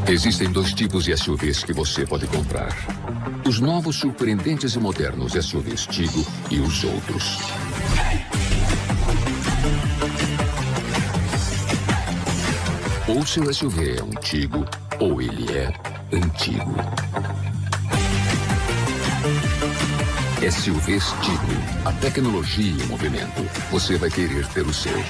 Existem dois tipos de SUVs que você pode comprar. Os novos, surpreendentes e modernos SUVs Tigo e os outros. Ou seu SUV é um Tigo, ou ele é antigo. SUVs Tigo, a tecnologia em movimento. Você vai querer ter o seu.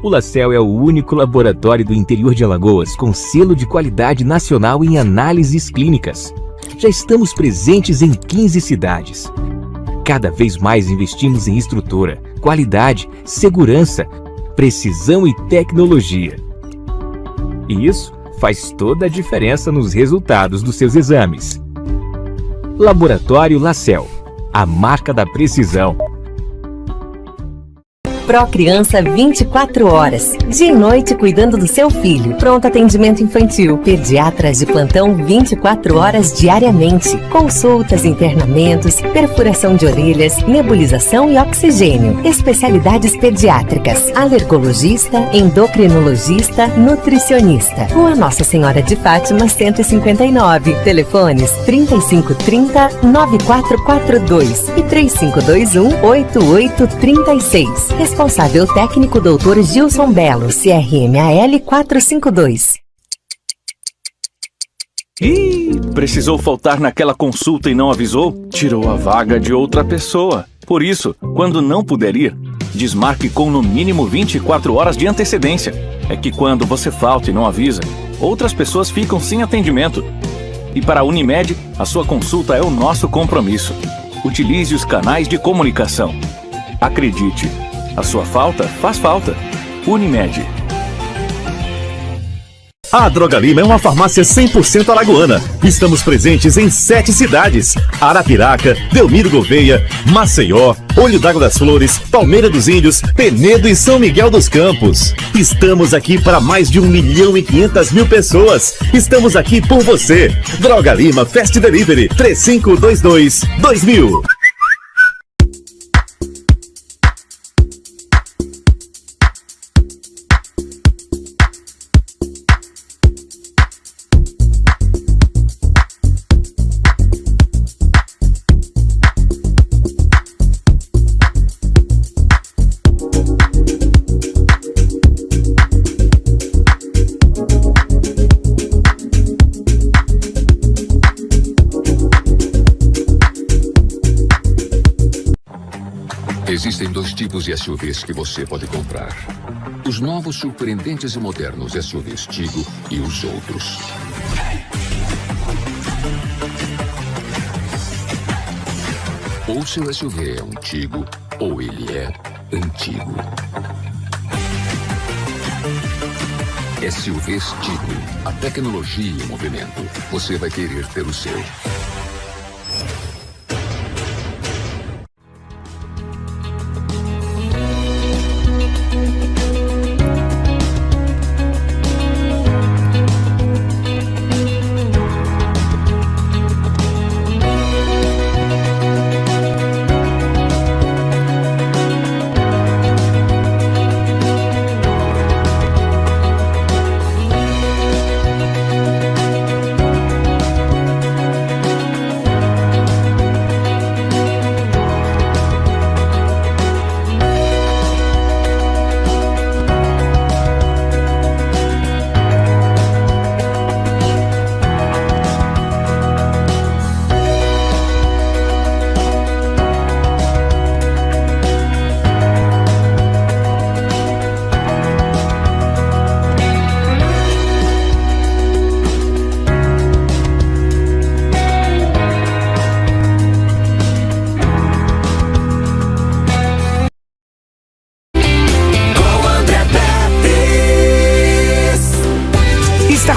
O LaCell é o único laboratório do interior de Alagoas com selo de qualidade nacional em análises clínicas. Já estamos presentes em 15 cidades. Cada vez mais investimos em estrutura, qualidade, segurança, precisão e tecnologia. E isso faz toda a diferença nos resultados dos seus exames. Laboratório LaCell, a marca da precisão. Pro Criança 24 horas. Dia e noite cuidando do seu filho. Pronto atendimento infantil. Pediatras de plantão 24 horas diariamente. Consultas, internamentos, perfuração de orelhas, nebulização e oxigênio. Especialidades pediátricas. Alergologista, endocrinologista, nutricionista. Rua Nossa Senhora de Fátima 159. Telefones 3530-9442 e 3521-8836. Responsável técnico Dr. Gilson Belo, CRMAL 452. Ih, precisou faltar naquela consulta e não avisou? Tirou a vaga de outra pessoa. Por isso, quando não puder ir, desmarque com no mínimo 24 horas de antecedência. É que quando você falta e não avisa, outras pessoas ficam sem atendimento. E para a Unimed, a sua consulta é o nosso compromisso. Utilize os canais de comunicação. Acredite, a sua falta faz falta. Unimed. A Droga Lima é uma farmácia 100% alagoana. Estamos presentes em 7 cidades: Arapiraca, Delmiro Gouveia, Maceió, Olho d'Água das Flores, Palmeira dos Índios, Penedo e São Miguel dos Campos. Estamos aqui para mais de 1.500.000 pessoas. Estamos aqui por você. Droga Lima Fast Delivery 3522-2000. Existem 2 tipos de SUVs que você pode comprar. Os novos surpreendentes e modernos SUVs Tigo e os outros. Ou seu SUV é um Tigo, ou ele é antigo. SUVs Tigo, a tecnologia em movimento. Você vai querer ter o seu.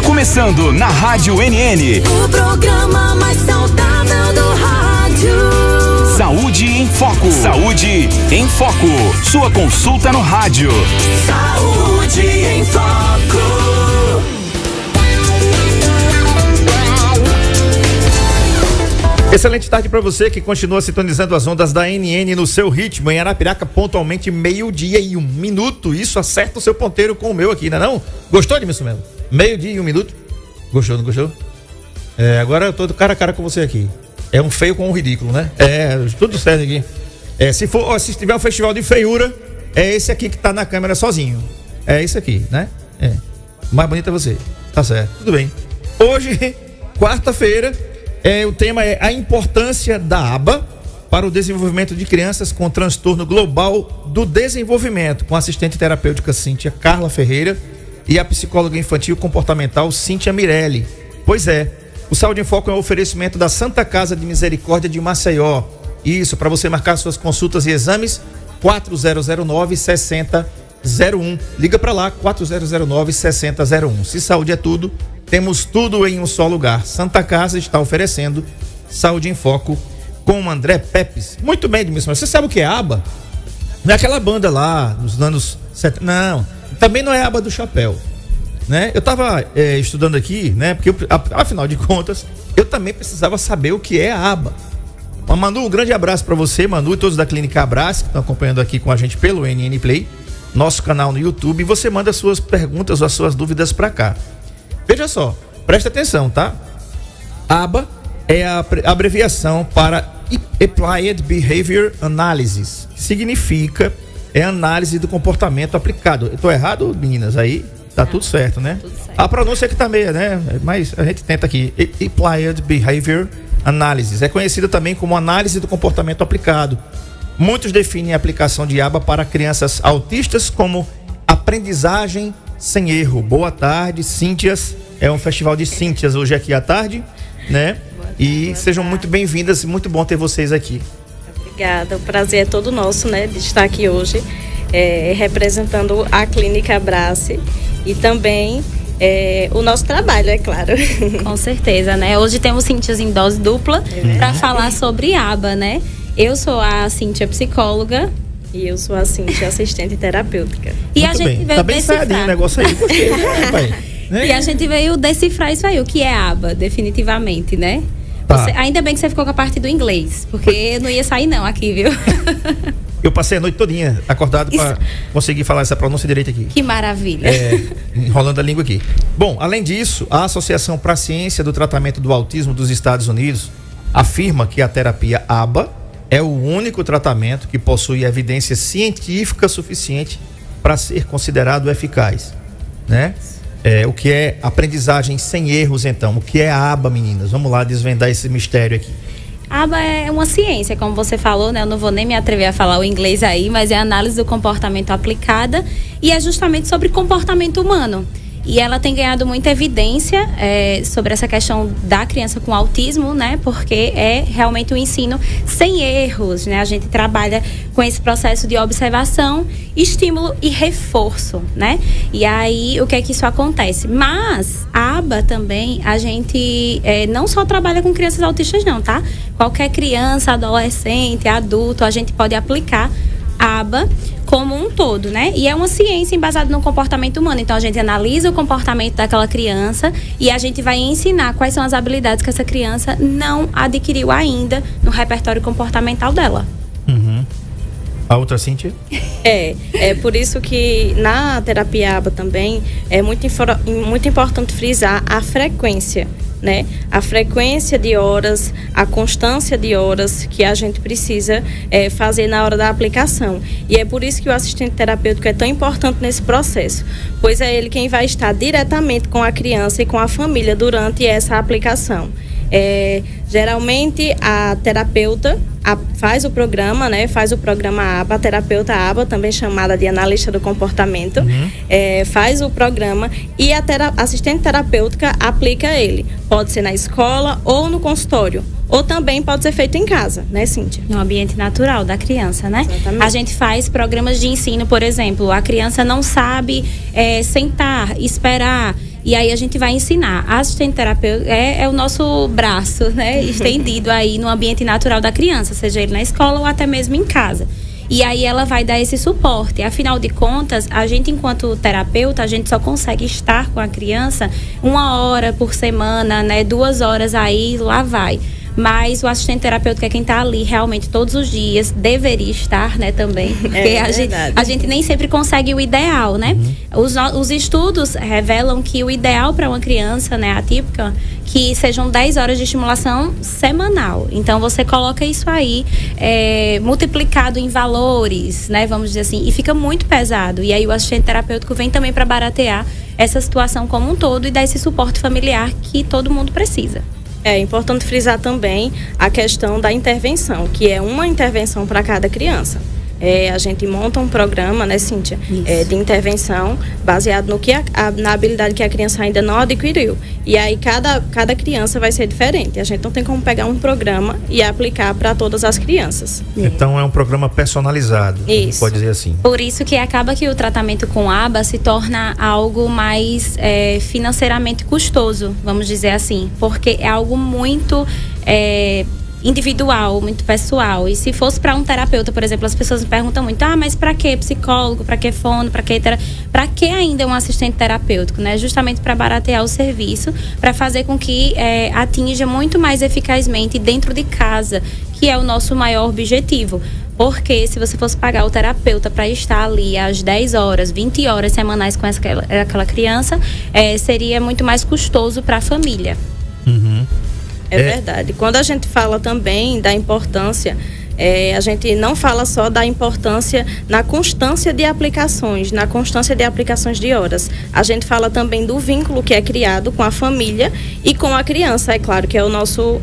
Começando na Rádio NN. O programa mais saudável do rádio. Saúde em Foco. Saúde em Foco. Sua consulta no rádio. Saúde em Foco. Excelente tarde para você que continua sintonizando as ondas da NN no seu ritmo. Em Arapiraca, pontualmente 12:01. Isso acerta o seu ponteiro com o meu aqui, não é não? Gostou, Edmilson Melo? 12:01. Gostou, não gostou? Agora eu tô cara a cara com você aqui. É um feio com um ridículo, né? Tudo certo aqui. Se tiver um festival de feiura, é esse aqui que tá na câmera sozinho. É esse aqui, né? O mais bonito é você. Tá certo, tudo bem. Hoje, quarta-feira, o tema é a importância da aba para o desenvolvimento de crianças com transtorno global do desenvolvimento, com a assistente terapêutica Cíntia Carla Ferreira e a psicóloga infantil comportamental Cíntia Mirelli. Pois é, o Saúde em Foco é um oferecimento da Santa Casa de Misericórdia de Maceió. Isso, para você marcar suas consultas e exames, 4009-6001. Liga para lá, 4009-6001. Se saúde é tudo, temos tudo em um só lugar. Santa Casa está oferecendo Saúde em Foco com o André Pepes. Muito bem, Edmilson, você sabe o que é aba? Não é aquela banda lá dos anos 70. Não, também não é a aba do chapéu, né? Eu tava estudando aqui, né? Porque afinal de contas, eu também precisava saber o que é a aba. Mas, Manu, um grande abraço para você, Manu, e todos da Clínica Abrace que estão acompanhando aqui com a gente pelo NN Play, nosso canal no YouTube, e você manda suas perguntas ou as suas dúvidas para cá. Veja só, presta atenção, tá? ABA é a abreviação para Applied Behavior Analysis, que significa análise do comportamento aplicado. Eu tô errado, meninas? Aí tá tudo certo, né? Tudo certo. A pronúncia aqui tá meia, né? Mas a gente tenta aqui. Applied Behavior Analysis é conhecida também como análise do comportamento aplicado. Muitos definem a aplicação de ABA para crianças autistas como aprendizagem sem erro. Boa tarde, Cíntias. É um festival de Cíntias hoje aqui à tarde, né? E sejam muito bem-vindas, muito bom ter vocês aqui. Obrigada, o prazer é todo nosso, né, de estar aqui hoje, representando a Clínica Abrace e também o nosso trabalho, é claro. Com certeza, né? Hoje temos Cíntias em dose dupla para falar sobre ABA, né? Eu sou a Cíntia psicóloga. E eu sou a Cíntia, assistente terapêutica. E a gente veio tá bem ensaiadinho o negócio aí, porque, pai, né? E a gente veio decifrar isso aí, o que é ABA, definitivamente, né? Tá. Ainda bem que você ficou com a parte do inglês, porque não ia sair não aqui, viu? Eu passei a noite todinha acordado para conseguir falar essa pronúncia direita aqui. Que maravilha. Enrolando a língua aqui. Bom, além disso, a Associação para a Ciência do Tratamento do Autismo dos Estados Unidos afirma que a terapia ABA é o único tratamento que possui evidência científica suficiente para ser considerado eficaz, né? O que é aprendizagem sem erros, então? O que é a ABA, meninas? Vamos lá desvendar esse mistério aqui. ABA é uma ciência, como você falou, né? Eu não vou nem me atrever a falar o inglês aí, mas é a análise do comportamento aplicada e é justamente sobre comportamento humano. E ela tem ganhado muita evidência sobre essa questão da criança com autismo, né? Porque é realmente um ensino sem erros, né? A gente trabalha com esse processo de observação, estímulo e reforço, né? E aí, o que é que isso acontece? Mas, a ABA também, a gente não só trabalha com crianças autistas não, tá? Qualquer criança, adolescente, adulto, a gente pode aplicar ABA como um todo, né? E é uma ciência embasada no comportamento humano. Então, a gente analisa o comportamento daquela criança e a gente vai ensinar quais são as habilidades que essa criança não adquiriu ainda no repertório comportamental dela. Uhum. A outra, Cíntia? É por isso que na terapia ABA também é muito importante frisar a frequência, né? A frequência de horas, a constância de horas que a gente precisa fazer na hora da aplicação. E é por isso que o assistente terapêutico é tão importante nesse processo, pois é ele quem vai estar diretamente com a criança e com a família durante essa aplicação. Geralmente a terapeuta faz o programa, né? Faz o programa ABA, a terapeuta ABA, também chamada de analista do comportamento, faz o programa e a assistente terapêutica aplica ele. Pode ser na escola ou no consultório. Ou também pode ser feito em casa, né, Cíntia? No ambiente natural da criança, né? Exatamente. A gente faz programas de ensino, por exemplo, a criança não sabe sentar, esperar. E aí a gente vai ensinar. A assistente terapêutica é o nosso braço, né? Estendido aí no ambiente natural da criança, seja ele na escola ou até mesmo em casa. E aí ela vai dar esse suporte. Afinal de contas, a gente enquanto terapeuta, a gente só consegue estar com a criança 1 hora por semana, né? 2 horas aí, lá vai. Mas o assistente terapêutico é quem está ali realmente todos os dias, deveria estar, né, também. Porque a gente nem sempre consegue o ideal, né? Os estudos revelam que o ideal para uma criança, né, atípica, que sejam 10 horas de estimulação semanal. Então, você coloca isso aí, multiplicado em valores, né, vamos dizer assim, e fica muito pesado. E aí o assistente terapêutico vem também para baratear essa situação como um todo e dar esse suporte familiar que todo mundo precisa. É importante frisar também a questão da intervenção, que é uma intervenção para cada criança. A gente monta um programa, né, Cíntia, de intervenção baseado no que na habilidade que a criança ainda não adquiriu. E aí cada criança vai ser diferente. A gente não tem como pegar um programa e aplicar para todas as crianças. Então é um programa personalizado. Isso. Pode dizer assim. Por isso que acaba que o tratamento com ABA se torna algo mais financeiramente custoso, vamos dizer assim. Porque é algo muito individual, muito pessoal. E se fosse para um terapeuta, por exemplo, as pessoas me perguntam muito: mas para que psicólogo, para que fono, para que ainda um assistente terapêutico, né? Justamente para baratear o serviço, para fazer com que atinja muito mais eficazmente dentro de casa, que é o nosso maior objetivo. Porque se você fosse pagar o terapeuta para estar ali às 10 horas, 20 horas semanais com aquela criança, seria muito mais custoso para a família. É verdade. Quando a gente fala também da importância, a gente não fala só da importância na constância de aplicações, na constância de aplicações de horas. A gente fala também do vínculo que é criado com a família e com a criança, é claro que é o nosso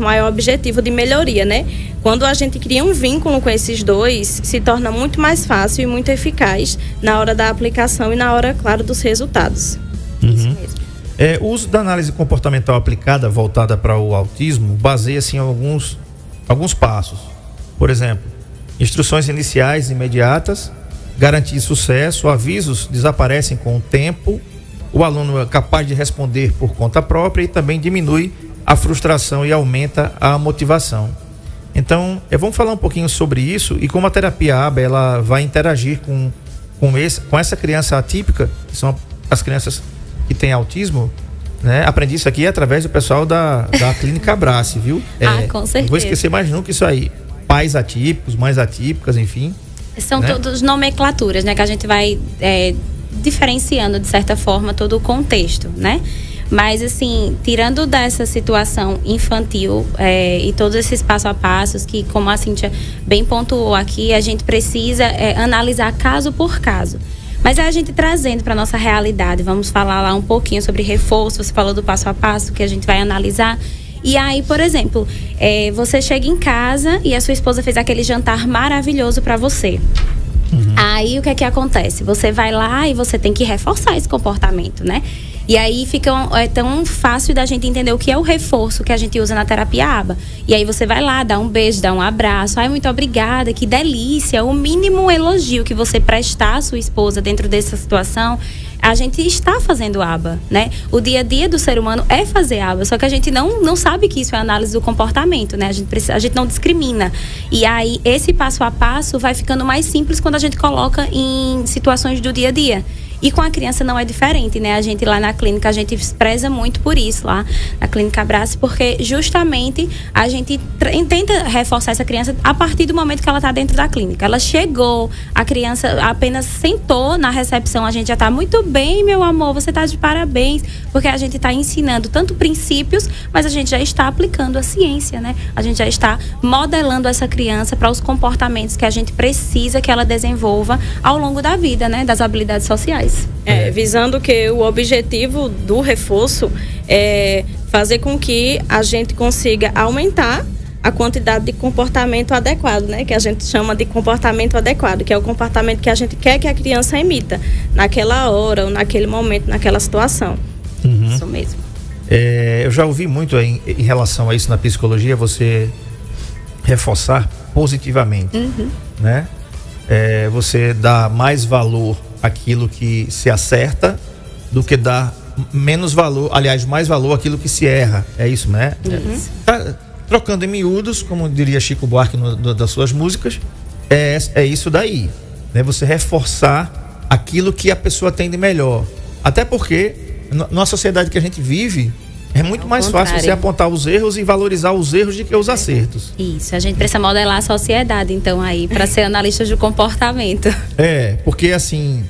maior objetivo de melhoria, né? Quando a gente cria um vínculo com esses dois, se torna muito mais fácil e muito eficaz na hora da aplicação e na hora, claro, dos resultados. Isso mesmo. O uso da análise comportamental aplicada, voltada para o autismo, baseia-se em alguns passos. Por exemplo, instruções iniciais imediatas, garantir sucesso, avisos desaparecem com o tempo, o aluno é capaz de responder por conta própria e também diminui a frustração e aumenta a motivação. Então, vamos falar um pouquinho sobre isso e como a terapia ABA ela vai interagir com essa criança atípica, que são as crianças que têm autismo, né? Aprendi isso aqui através do pessoal da Clínica Abrace, viu? Com certeza. Não vou esquecer mais nunca isso aí. Pais atípicos, mães atípicas, enfim. São todas nomenclaturas, né? Que a gente vai diferenciando, de certa forma, todo o contexto, né? Mas, assim, tirando dessa situação infantil e todos esses passo a passos que, como a Cíntia bem pontuou aqui, a gente precisa analisar caso por caso. Mas a gente trazendo para nossa realidade, vamos falar lá um pouquinho sobre reforço. Você falou do passo a passo que a gente vai analisar. E aí, por exemplo, você chega em casa e a sua esposa fez aquele jantar maravilhoso para você. Aí o que é que acontece? Você vai lá e você tem que reforçar esse comportamento, né? E aí é tão fácil da gente entender o que é o reforço que a gente usa na terapia ABA. E aí você vai lá, dá um beijo, dá um abraço. Ai, muito obrigada, que delícia. O mínimo elogio que você prestar à sua esposa dentro dessa situação, a gente está fazendo ABA, né? O dia a dia do ser humano é fazer ABA, só que a gente não sabe que isso é análise do comportamento, né? A gente não discrimina. E aí, esse passo a passo vai ficando mais simples quando a gente coloca em situações do dia a dia. E com a criança não é diferente, né? A gente lá na clínica, a gente preza muito por isso lá na Clínica Abrace, porque justamente a gente tenta reforçar essa criança a partir do momento que ela está dentro da clínica. Ela chegou, a criança apenas sentou na recepção, a gente já está muito bem, meu amor, você está de parabéns, porque a gente está ensinando tanto princípios, mas a gente já está aplicando a ciência, né? A gente já está modelando essa criança para os comportamentos que a gente precisa que ela desenvolva ao longo da vida, né? Das habilidades sociais. Visando que o objetivo do reforço é fazer com que a gente consiga aumentar a quantidade de comportamento adequado, né? Que a gente chama de comportamento adequado, que é o comportamento que a gente quer que a criança emita naquela hora ou naquele momento, naquela situação. Isso mesmo. Eu já ouvi muito em relação a isso na psicologia, você reforçar positivamente, né? Você dá mais valor àquilo que se acerta do que dá menos valor, aliás, mais valor àquilo que se erra. É isso, né? Tá trocando em miúdos, como diria Chico Buarque das suas músicas, é isso daí, né? Você reforçar aquilo que a pessoa tem de melhor. Até porque, na sociedade que a gente vive, é muito mais fácil você apontar os erros e valorizar os erros do que os acertos. Isso, a gente precisa modelar a sociedade, então, aí, para ser analista de comportamento. Porque assim,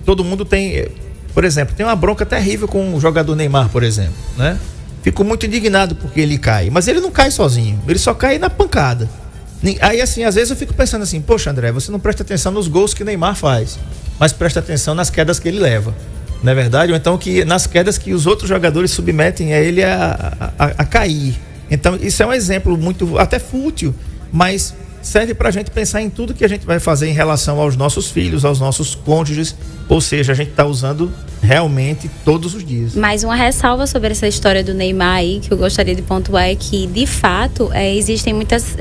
todo mundo tem, por exemplo, tem uma bronca terrível com o jogador Neymar, por exemplo, né? Fico muito indignado porque ele cai, mas ele não cai sozinho, ele só cai na pancada. Aí, assim, às vezes eu fico pensando assim, poxa, André, você não presta atenção nos gols que o Neymar faz, mas presta atenção nas quedas que ele leva. Não é verdade? Ou então que nas quedas que os outros jogadores submetem a ele a cair. Então isso é um exemplo muito, até fútil, mas serve pra gente pensar em tudo que a gente vai fazer em relação aos nossos filhos, aos nossos cônjuges, ou seja, a gente tá usando realmente todos os dias. Mais uma ressalva sobre essa história do Neymar aí, que eu gostaria de pontuar, é que de fato existem muitas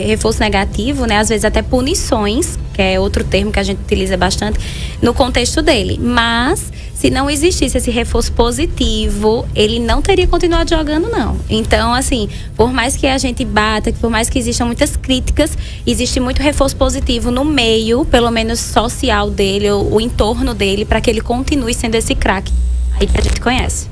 reforço negativo, né? Às vezes até punições, que é outro termo que a gente utiliza bastante no contexto dele, mas Se não existisse esse reforço positivo, ele não teria continuado jogando, não. Então, assim, por mais que a gente bata, por mais que existam muitas críticas, existe muito reforço positivo no meio, pelo menos social dele, o entorno dele, para que ele continue sendo esse craque aí que a gente conhece.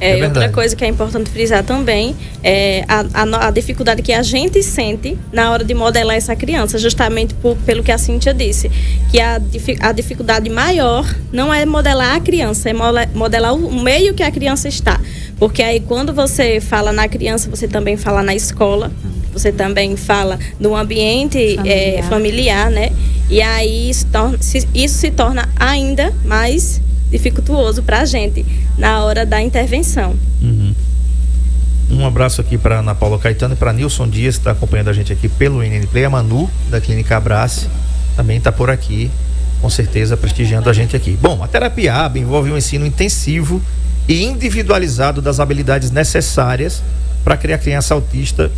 E outra coisa que é importante frisar também é a dificuldade que a gente sente na hora de modelar essa criança, justamente pelo que a Cíntia disse, que a dificuldade maior não é modelar a criança, é modelar o meio que a criança está. Porque aí quando você fala na criança, você também fala na escola, você também fala no ambiente familiar, né? E aí isso se torna ainda mais dificultuoso para a gente na hora da intervenção. Um abraço aqui para Ana Paula Caetano e para Nilson Dias, que está acompanhando a gente aqui pelo NN Play. A Manu, da Clínica Abrace, também está por aqui, com certeza prestigiando a gente aqui. Bom, a terapia ABA envolve um ensino intensivo e individualizado das habilidades necessárias para que a criança autista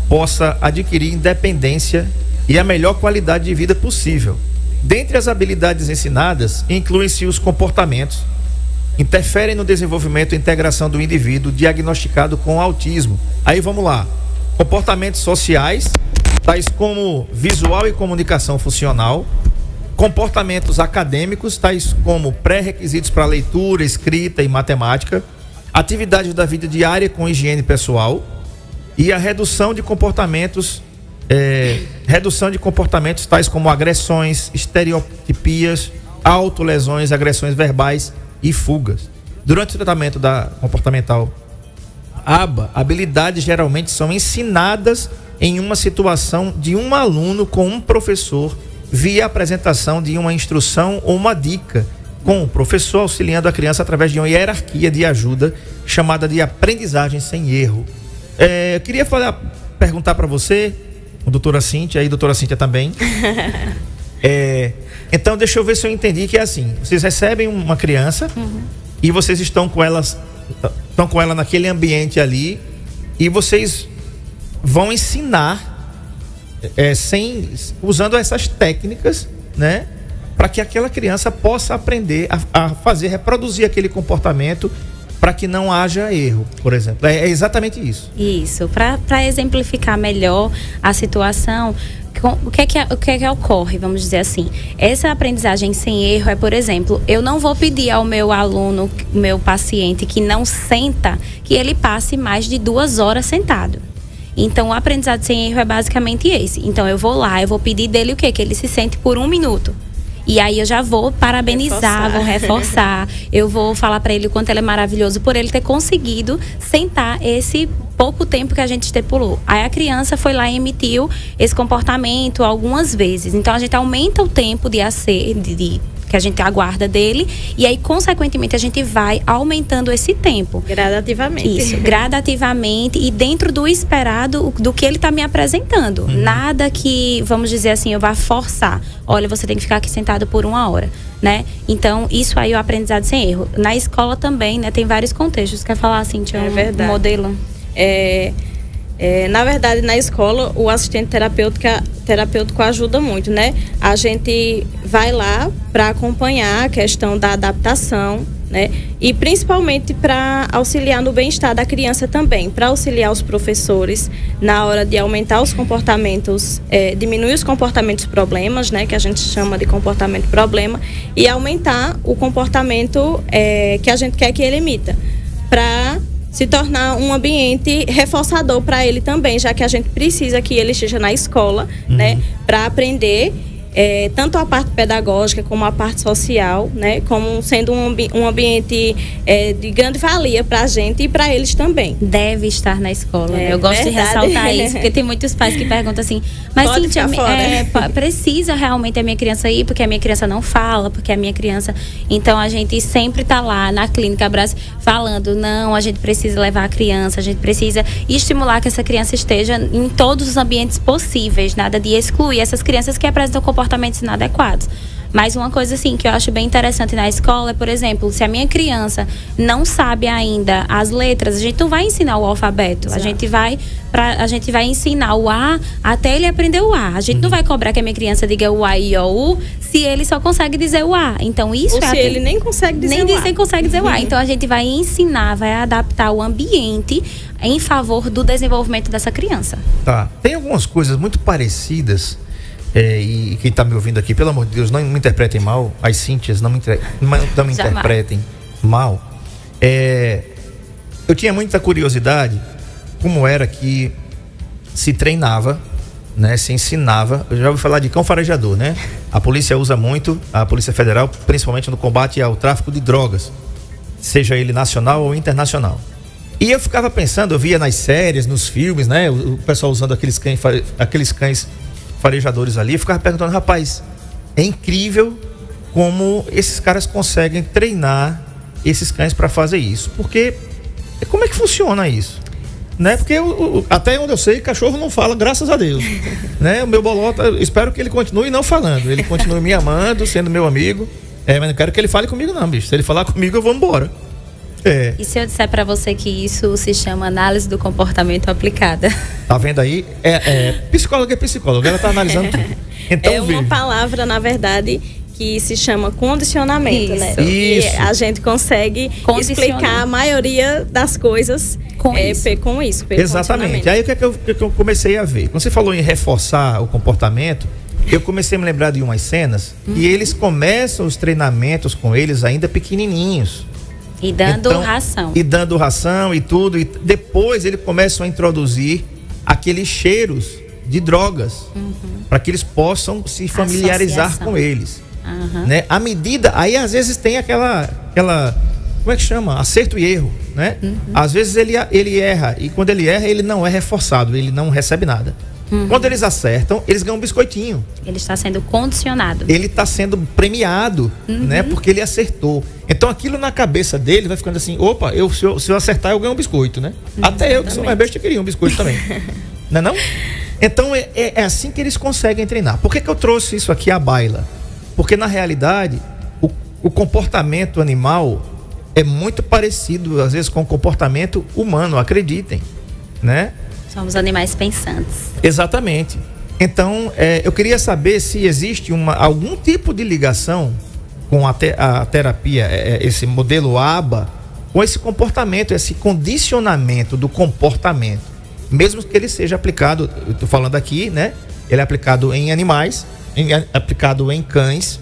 possa adquirir independência e a melhor qualidade de vida possível. Dentre as habilidades ensinadas, incluem-se os comportamentos, interferem no desenvolvimento e integração do indivíduo diagnosticado com autismo. Aí vamos lá. Comportamentos sociais, tais como visual e comunicação funcional. Comportamentos acadêmicos, tais como pré-requisitos para leitura, escrita e matemática. Atividades da vida diária com higiene pessoal. E a redução de comportamentos tais como agressões, estereotipias, autolesões, agressões verbais e fugas. Durante o tratamento comportamental ABA, habilidades geralmente são ensinadas em uma situação de um aluno com um professor via apresentação de uma instrução ou uma dica, com o professor auxiliando a criança através de uma hierarquia de ajuda chamada de aprendizagem sem erro. Eu queria perguntar para você, doutora Cíntia, e doutora Cíntia também. Então, deixa eu ver se eu entendi que é assim. Vocês recebem uma criança e vocês estão com ela naquele ambiente ali e vocês vão ensinar usando essas técnicas, né? Para que aquela criança possa aprender a reproduzir aquele comportamento para que não haja erro, por exemplo. É exatamente isso. Isso. Para exemplificar melhor a situação, o que é que ocorre, vamos dizer assim? Essa aprendizagem sem erro é, por exemplo, eu não vou pedir ao meu aluno, meu paciente que não senta, que ele passe mais de 2 horas sentado. Então, o aprendizado sem erro é basicamente esse. Então, eu vou lá, eu vou pedir dele o quê? Que ele se sente por 1 minuto. E aí eu já vou parabenizar, vou reforçar. Eu vou falar para ele o quanto ele é maravilhoso por ele ter conseguido sentar esse pouco tempo que a gente estipulou. Aí a criança foi lá e emitiu esse comportamento algumas vezes. Então a gente aumenta o tempo que a gente aguarda dele, e aí, consequentemente, a gente vai aumentando esse tempo. Gradativamente. Isso, gradativamente e dentro do esperado do que ele está me apresentando. Nada que, vamos dizer assim, eu vá forçar. Olha, você tem que ficar aqui sentado por 1 hora, né? Então, isso aí é o aprendizado sem erro. Na escola também, né? Tem vários contextos. Quer falar, Cíntia, um modelo? Na verdade, na escola, o assistente terapêutico ajuda muito, né? A gente vai lá para acompanhar a questão da adaptação, né? E principalmente para auxiliar no bem-estar da criança também, para auxiliar os professores na hora de aumentar os comportamentos, diminuir os comportamentos problemas, né? Que a gente chama de comportamento problema, e aumentar o comportamento que a gente quer que ele emita, para se tornar um ambiente reforçador para ele também, já que a gente precisa que ele esteja na escola, né, para aprender tanto a parte pedagógica como a parte social, né, como sendo um ambiente de grande valia para a gente e para eles também. Deve estar na escola. Eu gosto de ressaltar isso, porque tem muitos pais que perguntam assim, mas Cíntia, precisa realmente a minha criança ir, porque a minha criança não fala, porque a minha criança... Então a gente sempre está lá na Clínica Abrace falando, não, a gente precisa levar a criança, a gente precisa estimular que essa criança esteja em todos os ambientes possíveis, nada de excluir essas crianças que apresentam comportamentos inadequados. Mas uma coisa assim que eu acho bem interessante na escola é, por exemplo, se a minha criança não sabe ainda as letras, a gente não vai ensinar o alfabeto. A gente vai ensinar o A até ele aprender o A. A gente não vai cobrar que a minha criança diga o A, I, O, U, se ele só consegue dizer o A. Então isso Ou se ele nem consegue dizer o A. Nem consegue dizer o A. Então a gente vai ensinar, vai adaptar o ambiente em favor do desenvolvimento dessa criança. Tá. Tem algumas coisas muito parecidas. E quem está me ouvindo aqui, pelo amor de Deus, não me interpretem mal. As Cíntias não me interpretem mal. Eu tinha muita curiosidade como era que se treinava, né, se ensinava. Eu já ouvi falar de cão farejador, né? A polícia usa muito, a Polícia Federal, principalmente no combate ao tráfico de drogas, seja ele nacional ou internacional. E eu ficava pensando, eu via nas séries, nos filmes, né, o pessoal usando aqueles cães farejadores ali, eu ficava perguntando, rapaz, é incrível como esses caras conseguem treinar esses cães para fazer isso, porque como é que funciona isso? Né? Porque até onde eu sei, cachorro não fala, graças a Deus. Né? O meu bolota, eu espero que ele continue não falando, ele continue me amando, sendo meu amigo, mas não quero que ele fale comigo não, bicho, se ele falar comigo eu vou embora. E se eu disser pra você que isso se chama análise do comportamento aplicada? Tá vendo aí? Psicóloga é psicóloga, ela tá analisando tudo. Então, é uma palavra, na verdade, que se chama condicionamento, né? Isso. E a gente consegue explicar a maioria das coisas com isso. Exatamente. Aí o que eu comecei a ver? Quando você falou em reforçar o comportamento, eu comecei a me lembrar de umas cenas e eles começam os treinamentos com eles ainda pequenininhos. E dando ração. E dando ração e tudo. E depois eles começam a introduzir aqueles cheiros de drogas para que eles possam se familiarizar com eles. Né? À medida, aí às vezes tem aquela como é que chama? Acerto e erro, né? Às vezes ele erra, e quando ele erra, ele não é reforçado, ele não recebe nada. Quando eles acertam, eles ganham um biscoitinho. Ele está sendo condicionado. Ele está sendo premiado, né? Porque ele acertou. Então aquilo na cabeça dele vai ficando assim, opa, se eu acertar, eu ganho um biscoito, né? Até eu, que sou mais besta, queria um biscoito também. Não é não? Então é assim que eles conseguem treinar. Por que eu trouxe isso aqui à baila? Porque na realidade, o comportamento animal é muito parecido, às vezes, com o comportamento humano, acreditem, né? Somos animais pensantes. Exatamente. Então, eu queria saber se existe algum tipo de ligação com a terapia, esse modelo ABA, com esse comportamento, esse condicionamento do comportamento. Mesmo que ele seja aplicado, eu estou falando aqui, né? Ele é aplicado em animais, aplicado em cães,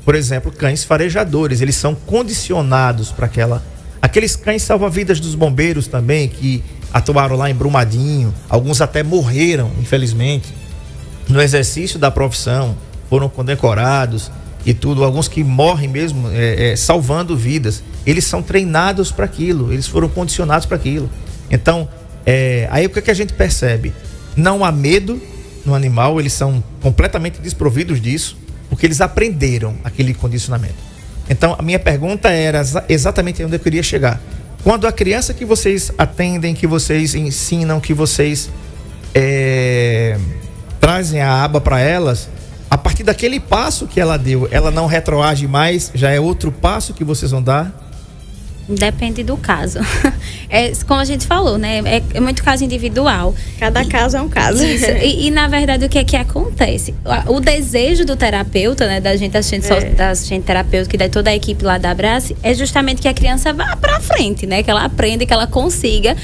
por exemplo, cães farejadores. Eles são condicionados para aqueles cães salva-vidas dos bombeiros também, que atuaram lá em Brumadinho, alguns até morreram, infelizmente, no exercício da profissão, foram condecorados e tudo, alguns que morrem mesmo salvando vidas. Eles são treinados para aquilo, eles foram condicionados para aquilo. Então, aí o que a gente percebe? Não há medo no animal, eles são completamente desprovidos disso, porque eles aprenderam aquele condicionamento. Então, a minha pergunta era exatamente onde eu queria chegar. Quando a criança que vocês atendem, que vocês ensinam, que vocês trazem a aba para elas, a partir daquele passo que ela deu, ela não retroage mais, já é outro passo que vocês vão dar? Depende do caso. Como a gente falou, né? É muito caso individual. Cada caso é um caso. Isso. E na verdade, o que é que acontece? O desejo do terapeuta, né? Da gente assistente terapêutica e de toda a equipe lá da Abrace, é justamente que a criança vá pra frente, né? Que ela aprenda, que ela consiga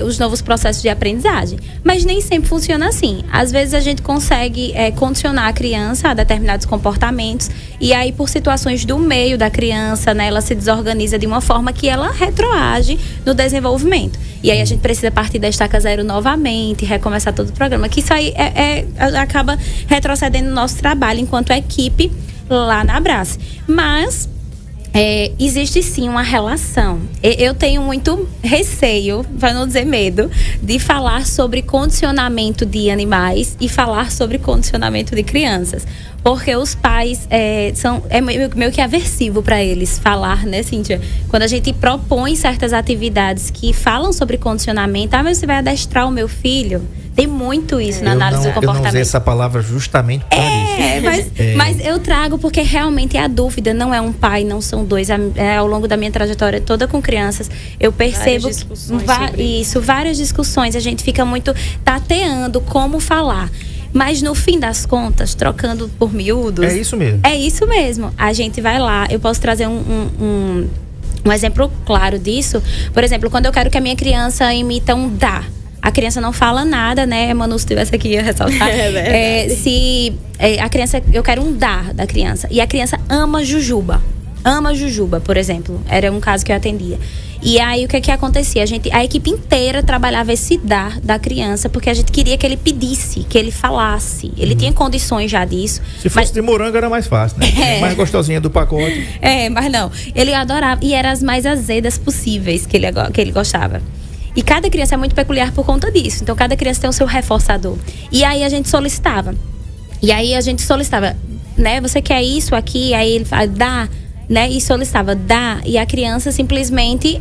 os novos processos de aprendizagem. Mas nem sempre funciona assim. Às vezes a gente consegue condicionar a criança a determinados comportamentos, e aí por situações do meio da criança, né? Ela se desorganiza de uma forma que ela retroage no desenvolvimento. E aí a gente precisa partir da estaca zero novamente, recomeçar todo o programa. Que isso aí acaba retrocedendo no nosso trabalho enquanto equipe lá na Abrace. Mas existe sim uma relação. Eu tenho muito receio, para não dizer medo, de falar sobre condicionamento de animais e falar sobre condicionamento de crianças. Porque os pais é meio que aversivo para eles falar, né, Cíntia? Quando a gente propõe certas atividades que falam sobre condicionamento, mas você vai adestrar o meu filho? Tem muito isso na análise do comportamento. Eu não usei essa palavra justamente para isso. Mas eu trago porque realmente é a dúvida, não é um pai, não são dois. Ao longo da minha trajetória toda com crianças, eu percebo várias discussões. A gente fica muito tateando como falar. Mas no fim das contas, trocando por miúdos... É isso mesmo. É isso mesmo. A gente vai lá, eu posso trazer um exemplo claro disso. Por exemplo, quando eu quero que a minha criança imita um dá. A criança não fala nada, né? Manu, se estivesse aqui, ia ressaltar. A criança, eu quero um dar da criança. E a criança ama jujuba. Ama jujuba, por exemplo. Era um caso que eu atendia. E aí, o que acontecia? A equipe inteira trabalhava esse dar da criança, porque a gente queria que ele pedisse, que ele falasse. Ele tinha condições já disso. Se fosse de morango, era mais fácil, né? Mais gostosinha do pacote. Mas não. Ele adorava. E eram as mais azedas possíveis que ele gostava. E cada criança é muito peculiar por conta disso. Então, cada criança tem o seu reforçador. E aí, a gente solicitava. Né? Você quer isso aqui? Aí ele fala, dá. Né? E solicitava, dá. E a criança simplesmente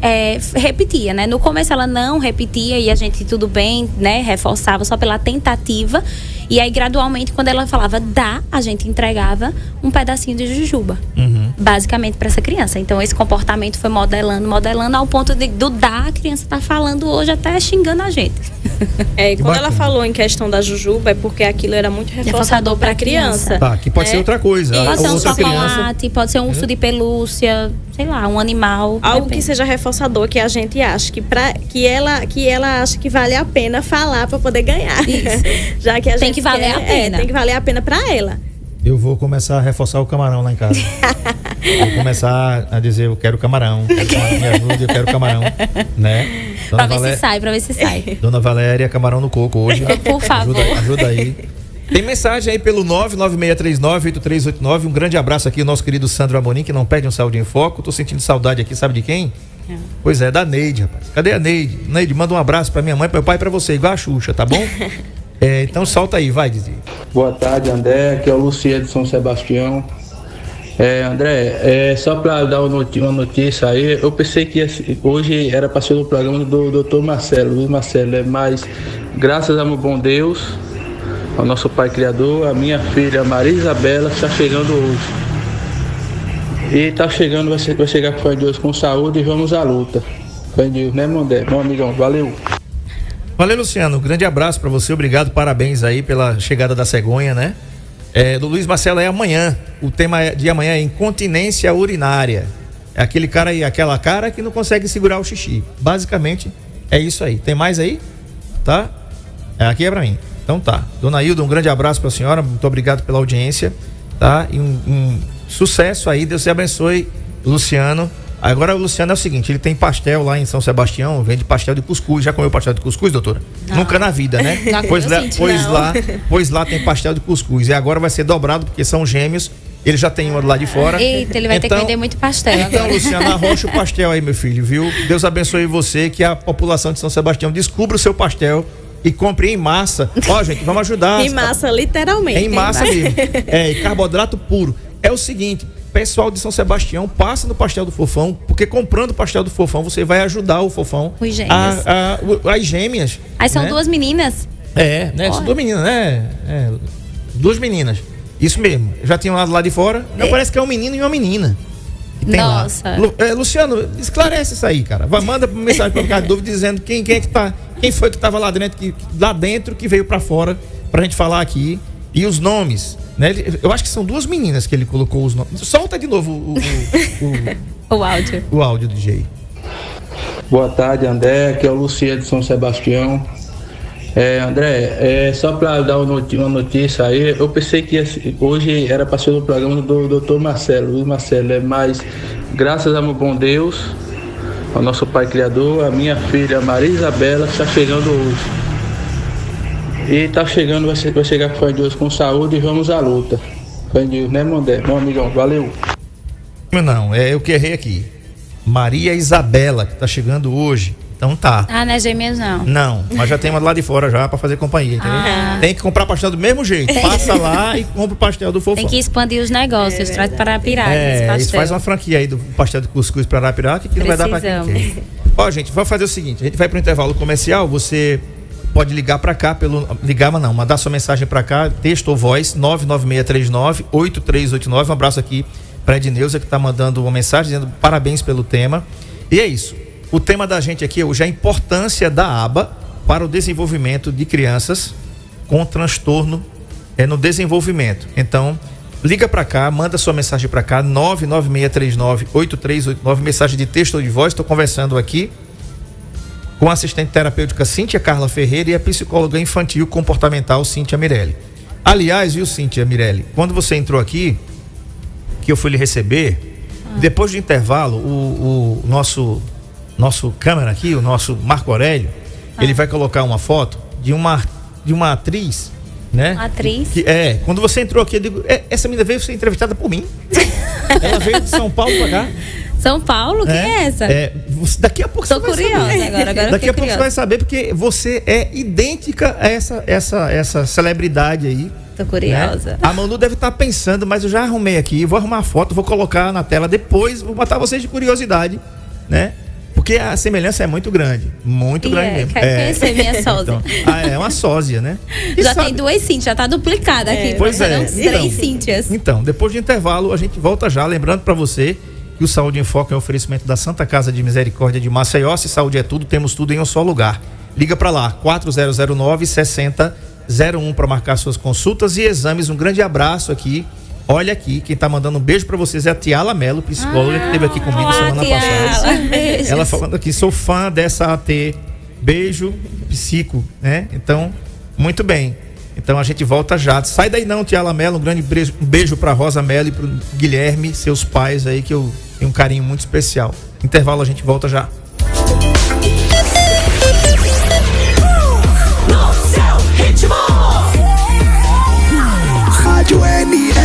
repetia, né? No começo ela não repetia e a gente, tudo bem, né? Reforçava só pela tentativa. E aí, gradualmente, quando ela falava dá, a gente entregava um pedacinho de jujuba. Basicamente para essa criança. Então, esse comportamento foi modelando ao ponto do dá, a criança tá falando hoje até xingando a gente. E quando ela falou em questão da jujuba, é porque aquilo era muito reforçador para a criança. Tá, que pode ser outra coisa. Pode ser um outra chocolate, pode ser um urso de pelúcia, sei lá, um animal. Algo que seja reforçador, que a gente acha que ela acha que vale a pena falar para poder ganhar. Isso. Já que a gente tem que valer a pena. Tem que valer a pena para ela. Eu vou começar a reforçar o camarão lá em casa. Vou começar a dizer, eu quero camarão. Me ajude, eu quero camarão. Né? Pra ver se sai. Dona Valéria, camarão no coco hoje. Por favor. Ajuda aí. Tem mensagem aí pelo 996398389. Um grande abraço aqui, o nosso querido Sandro Amorim, que não perde um Saúde em Foco. Tô sentindo saudade aqui, sabe de quem? Pois é, da Neide, rapaz. Cadê a Neide? Neide, manda um abraço pra minha mãe, pro meu pai e pra você, igual a Xuxa, tá bom? Então solta aí, vai, Didi. Boa tarde, André. Aqui é o Luciano de São Sebastião. André, só para dar uma notícia aí, eu pensei que hoje era para ser o programa do Dr. Marcelo, Luiz Marcelo, mas graças ao meu bom Deus, ao nosso Pai Criador, a minha filha Maria Isabela está chegando hoje. E está chegando, vai chegar com fé de Deus com saúde e vamos à luta. Fé de Deus, né, meu amigão? Valeu. Valeu, Luciano. Um grande abraço para você. Obrigado, parabéns aí pela chegada da cegonha, né? Do Luiz Marcelo é amanhã. O tema de amanhã é incontinência urinária. É aquele cara aí, aquela cara que não consegue segurar o xixi. Basicamente, é isso aí. Tem mais aí? Tá? Aqui é pra mim. Então tá. Dona Hilda, um grande abraço pra senhora. Muito obrigado pela audiência. Tá? E um sucesso aí. Deus te abençoe, Luciano. Agora o Luciano é o seguinte, ele tem pastel lá em São Sebastião, vende pastel de cuscuz. Já comeu pastel de cuscuz, doutora? Não. Nunca na vida, né? Pois lá tem pastel de cuscuz. E agora vai ser dobrado, porque são gêmeos. Ele já tem um lá de fora. Eita, ele vai ter que vender muito pastel agora. Então, Luciano, arrocha o pastel aí, meu filho, viu? Deus abençoe você, que a população de São Sebastião descubra o seu pastel e compre em massa. Ó, gente, vamos ajudar. Em massa, literalmente. Em massa mesmo. E carboidrato puro. É o seguinte... Pessoal de São Sebastião, passa no pastel do Fofão, porque comprando o pastel do Fofão, você vai ajudar o Fofão. Os gêmeos. As gêmeas. Aí são, né? Duas meninas. Né? São duas meninas, né? Duas meninas. Isso mesmo. Já tinha um lado lá de fora. Não, parece que é um menino e uma menina. Nossa. Luciano, esclarece isso aí, cara. Manda mensagem para o Ricardo Dúvida dizendo quem foi que estava lá dentro, que veio para fora, pra gente falar aqui. E os nomes, né? Eu acho que são duas meninas que ele colocou os nomes. Solta de novo o áudio. O áudio do Jay. Boa tarde, André. Aqui é o Luciano de São Sebastião. André, só para dar uma notícia aí, eu pensei que hoje era para ser o programa do Dr. Marcelo, Luiz Marcelo, mas graças ao meu bom Deus, ao nosso Pai Criador, a minha filha Maria Isabela está chegando hoje. E tá chegando, vai chegar com fé de Deus com saúde e vamos à luta. Fé de Deus, né, meu amigão? Valeu. Não, eu que errei aqui. Maria Isabela, que tá chegando hoje. Então tá. Ah, não é gêmeas não. Não, mas já tem uma lá de fora já pra fazer companhia, entendeu? Tem que comprar pastel do mesmo jeito. Passa lá e compra o pastel do Fofão. Tem que expandir os negócios, traz para Arapiraca esse pastel. Isso faz uma franquia aí do pastel de cuscuz para Arapiraca que não vai dar pra quem quer. Ó, gente, vamos fazer o seguinte, a gente vai pro intervalo comercial, você pode ligar pra cá mandar sua mensagem pra cá, texto ou voz, 99639-8389. Um abraço aqui pra Edneuza, que tá mandando uma mensagem dizendo parabéns pelo tema. E é isso. O tema da gente aqui hoje é a importância da aba para o desenvolvimento de crianças com transtorno no desenvolvimento. Então, liga para cá, manda sua mensagem para cá, 99639-8389, mensagem de texto ou de voz. Estou conversando aqui com a assistente terapêutica Cíntia Carla Ferreira e a psicóloga infantil comportamental Cíntia Mirelli. Aliás, viu, Cíntia Mirelli, quando você entrou aqui, que eu fui lhe receber, depois do intervalo, o nosso câmera aqui, o nosso Marco Aurélio, ele vai colocar uma foto de uma atriz, né? Atriz? Quando você entrou aqui, eu digo, essa menina veio ser entrevistada por mim. Ela veio de São Paulo pra cá. São Paulo? Quem é essa? Daqui a pouco Tô você vai curiosa saber. agora Daqui a pouco você vai saber, porque você é idêntica a essa celebridade aí. Tô curiosa. Né? A Manu deve estar pensando, mas eu já arrumei aqui, vou arrumar a foto, vou colocar na tela depois, vou matar vocês de curiosidade, né? Porque a semelhança é muito grande. Muito grande mesmo. Quero conhecer minha sósia. Então, é uma sósia, né? Já tem duas Cíntias, já tá duplicada aqui. Pois é. Três Cíntias. Então, depois de intervalo, a gente volta já. Lembrando para você que o Saúde em Foco é um oferecimento da Santa Casa de Misericórdia de Maceió. Se saúde é tudo, temos tudo em um só lugar. Liga para lá, 4009-6001 para marcar suas consultas e exames. Um grande abraço aqui. Olha aqui, quem tá mandando um beijo pra vocês é a Tiala Melo, psicóloga, que esteve aqui comigo semana passada. Ela falando aqui, sou fã dessa AT. Beijo, psico, né? Então, muito bem. Então a gente volta já. Sai daí não, Tiala Melo, um grande beijo pra Rosa Melo e pro Guilherme, seus pais aí, que eu tenho um carinho muito especial. Intervalo, a gente volta já. No seu ritmo. Rádio NN.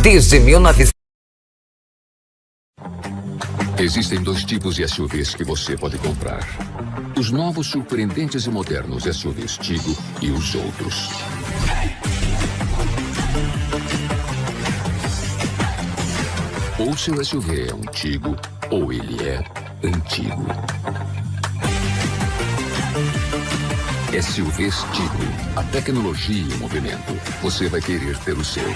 Desde 1900. Existem dois tipos de SUVs que você pode comprar. Os novos, surpreendentes e modernos SUVs Tigo e os outros. Ou seu SUV é um Tigo, ou ele é antigo. SUVs Tigo, a tecnologia e o movimento. Você vai querer ter o seu.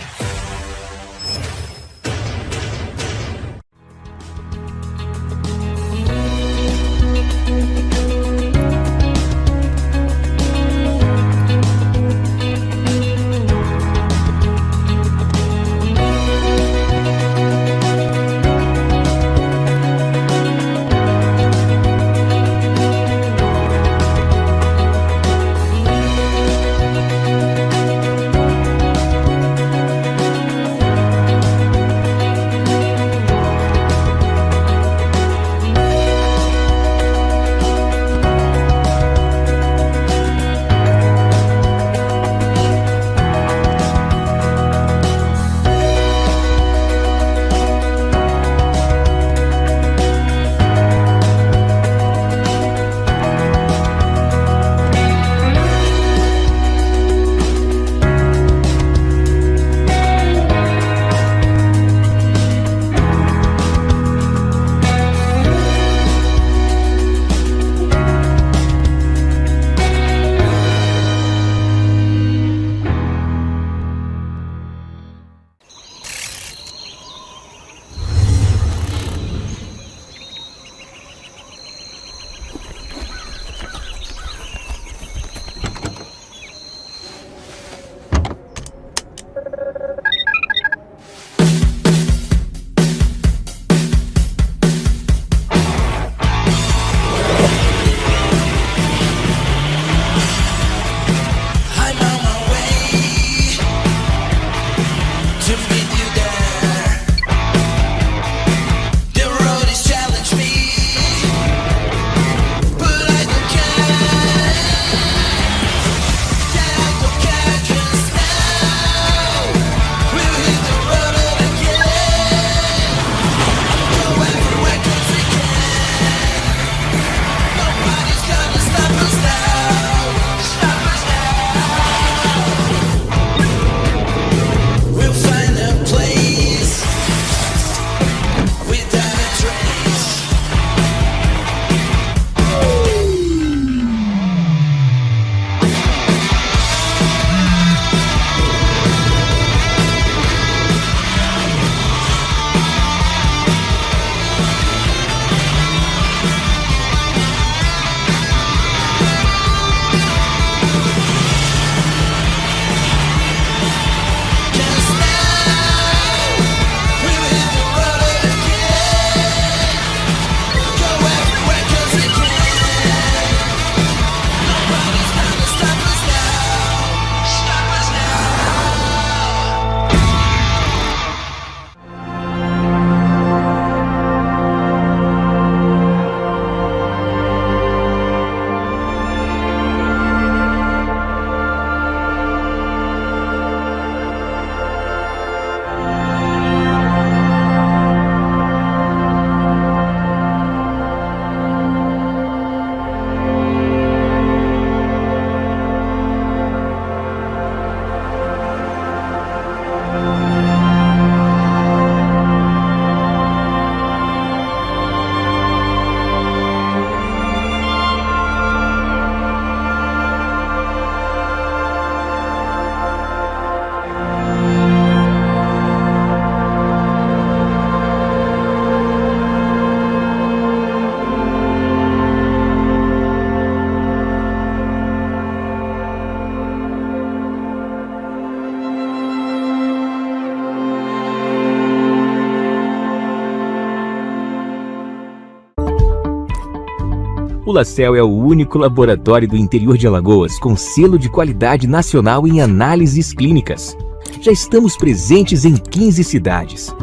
O LaCell é o único laboratório do interior de Alagoas com selo de qualidade nacional em análises clínicas. Já estamos presentes em 15 cidades.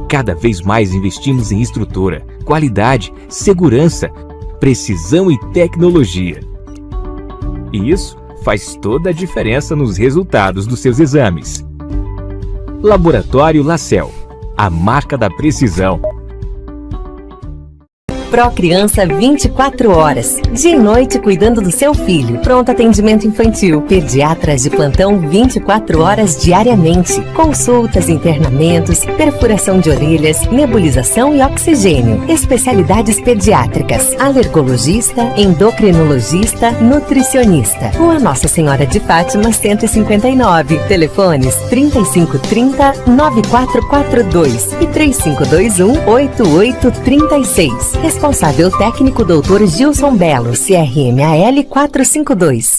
Cada vez mais investimos em estrutura, qualidade, segurança, precisão e tecnologia. E isso faz toda a diferença nos resultados dos seus exames. Laboratório LaCell, a marca da precisão. Procriança 24 horas, dia e noite cuidando do seu filho. Pronto atendimento infantil, pediatras de plantão 24 horas diariamente. Consultas, internamentos, perfuração de orelhas, nebulização e oxigênio. Especialidades pediátricas, alergologista, endocrinologista, nutricionista. Rua Nossa Senhora de Fátima 159. Telefones 3530-9442 e 3521-8836. Responsável técnico Dr. Gilson Belo, CRMAL 452.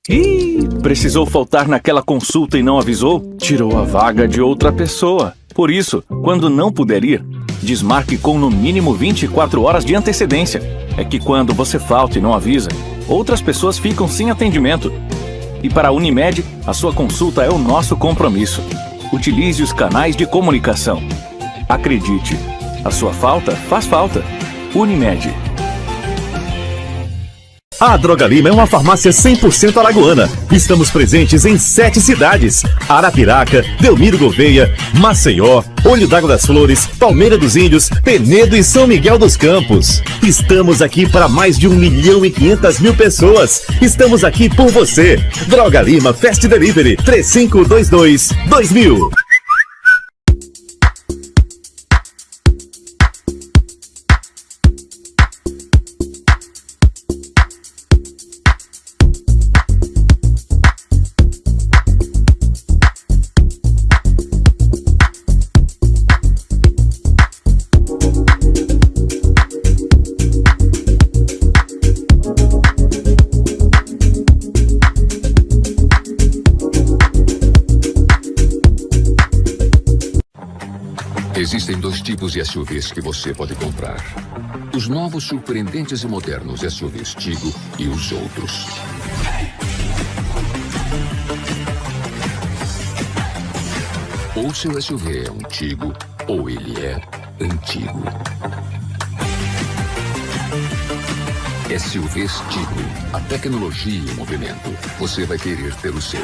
Ih, precisou faltar naquela consulta e não avisou? Tirou a vaga de outra pessoa. Por isso, quando não puder ir, desmarque com no mínimo 24 horas de antecedência. É que quando você falta e não avisa, outras pessoas ficam sem atendimento. E para a Unimed, a sua consulta é o nosso compromisso. Utilize os canais de comunicação. Acredite, a sua falta faz falta. Unimed. A Droga Lima é uma farmácia 100% alagoana. Estamos presentes em 7 cidades: Arapiraca, Delmiro Gouveia, Maceió, Olho d'Água das Flores, Palmeira dos Índios, Penedo e São Miguel dos Campos. Estamos aqui para mais de 1.500.000 pessoas. Estamos aqui por você. Droga Lima Fast Delivery 3522-2000. Existem 2 tipos de SUVs que você pode comprar. Os novos, surpreendentes e modernos SUVs Tigo e os outros. Ou seu SUV é um Tigo, ou ele é antigo. SUVs Tigo, a tecnologia em movimento. Você vai querer ter o seu.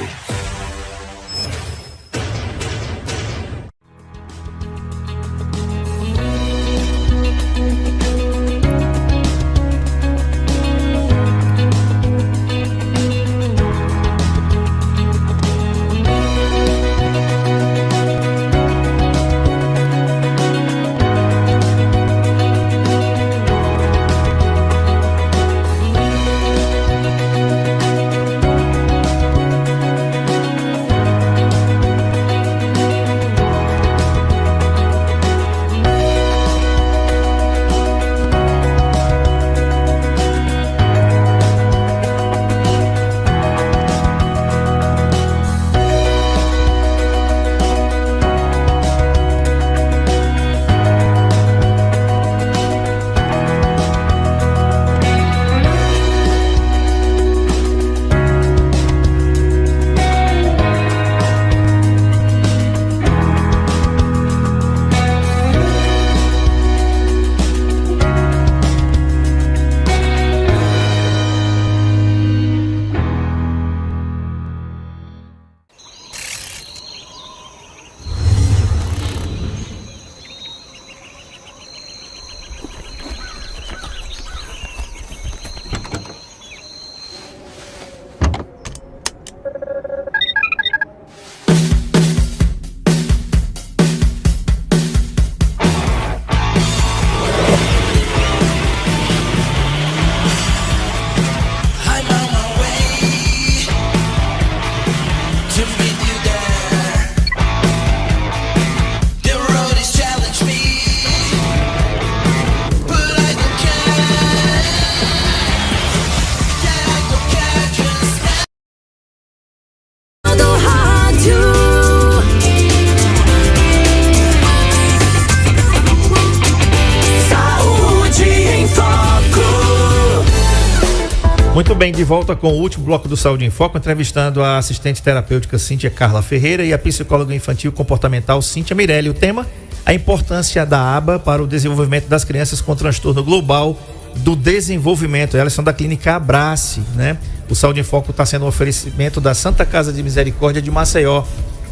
Muito bem, de volta com o último bloco do Saúde em Foco, entrevistando a assistente terapêutica Cíntia Carla Ferreira e a psicóloga infantil comportamental Cíntia Mirelli. O tema, a importância da aba para o desenvolvimento das crianças com transtorno global do desenvolvimento. Elas são da clínica Abrace, né? O Saúde em Foco está sendo um oferecimento da Santa Casa de Misericórdia de Maceió.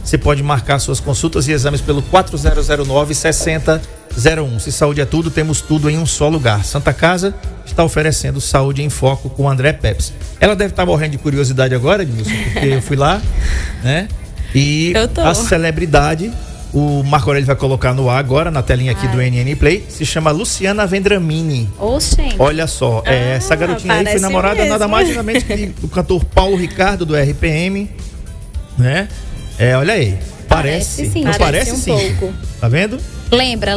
Você pode marcar suas consultas e exames pelo 4009-6001. Se saúde é tudo, temos tudo em um só lugar. Santa Casa está oferecendo Saúde em Foco com André Peps. Ela deve estar morrendo de curiosidade agora, Edmilson, porque eu fui lá, né? E a celebridade, o Marco Aurélio vai colocar no ar agora, na telinha aqui do NN Play, se chama Luciana Vendramini. Oxente. Olha só, essa garotinha aí foi namorada mesmo. Nada mais nada menos que do cantor Paulo Ricardo, do RPM, né? Olha aí, parece sim. Não parece um sim. Pouco. Tá vendo? Lembra.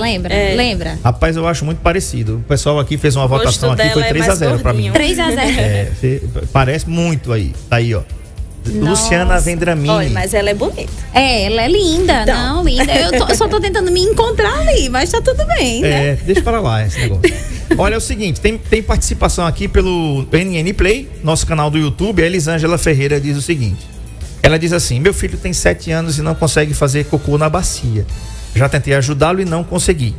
Rapaz, eu acho muito parecido. O pessoal aqui fez uma votação aqui, foi 3-0 pra mim. 3-0. Parece muito aí. Tá aí, ó. Nossa. Luciana Vendramini. Olha, mas ela é bonita. Ela é linda. Então. Não, linda. Eu só tô tentando me encontrar ali, mas tá tudo bem, né? Deixa para lá esse negócio. Olha, é o seguinte, tem participação aqui pelo NN Play, nosso canal do YouTube. A Elisângela Ferreira diz o seguinte. Ela diz assim: meu filho tem 7 anos e não consegue fazer cocô na bacia. Já tentei ajudá-lo e não consegui.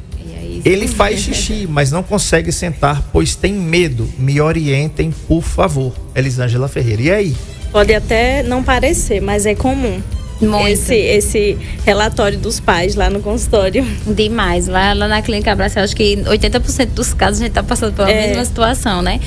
Ele faz xixi, mas não consegue sentar, pois tem medo. Me orientem, por favor. Elisângela Ferreira. E aí? Pode até não parecer, mas é comum. Esse relatório dos pais lá no consultório. Demais. Lá na clínica Abraço, eu acho que 80% dos casos a gente tá passando pela mesma situação, né?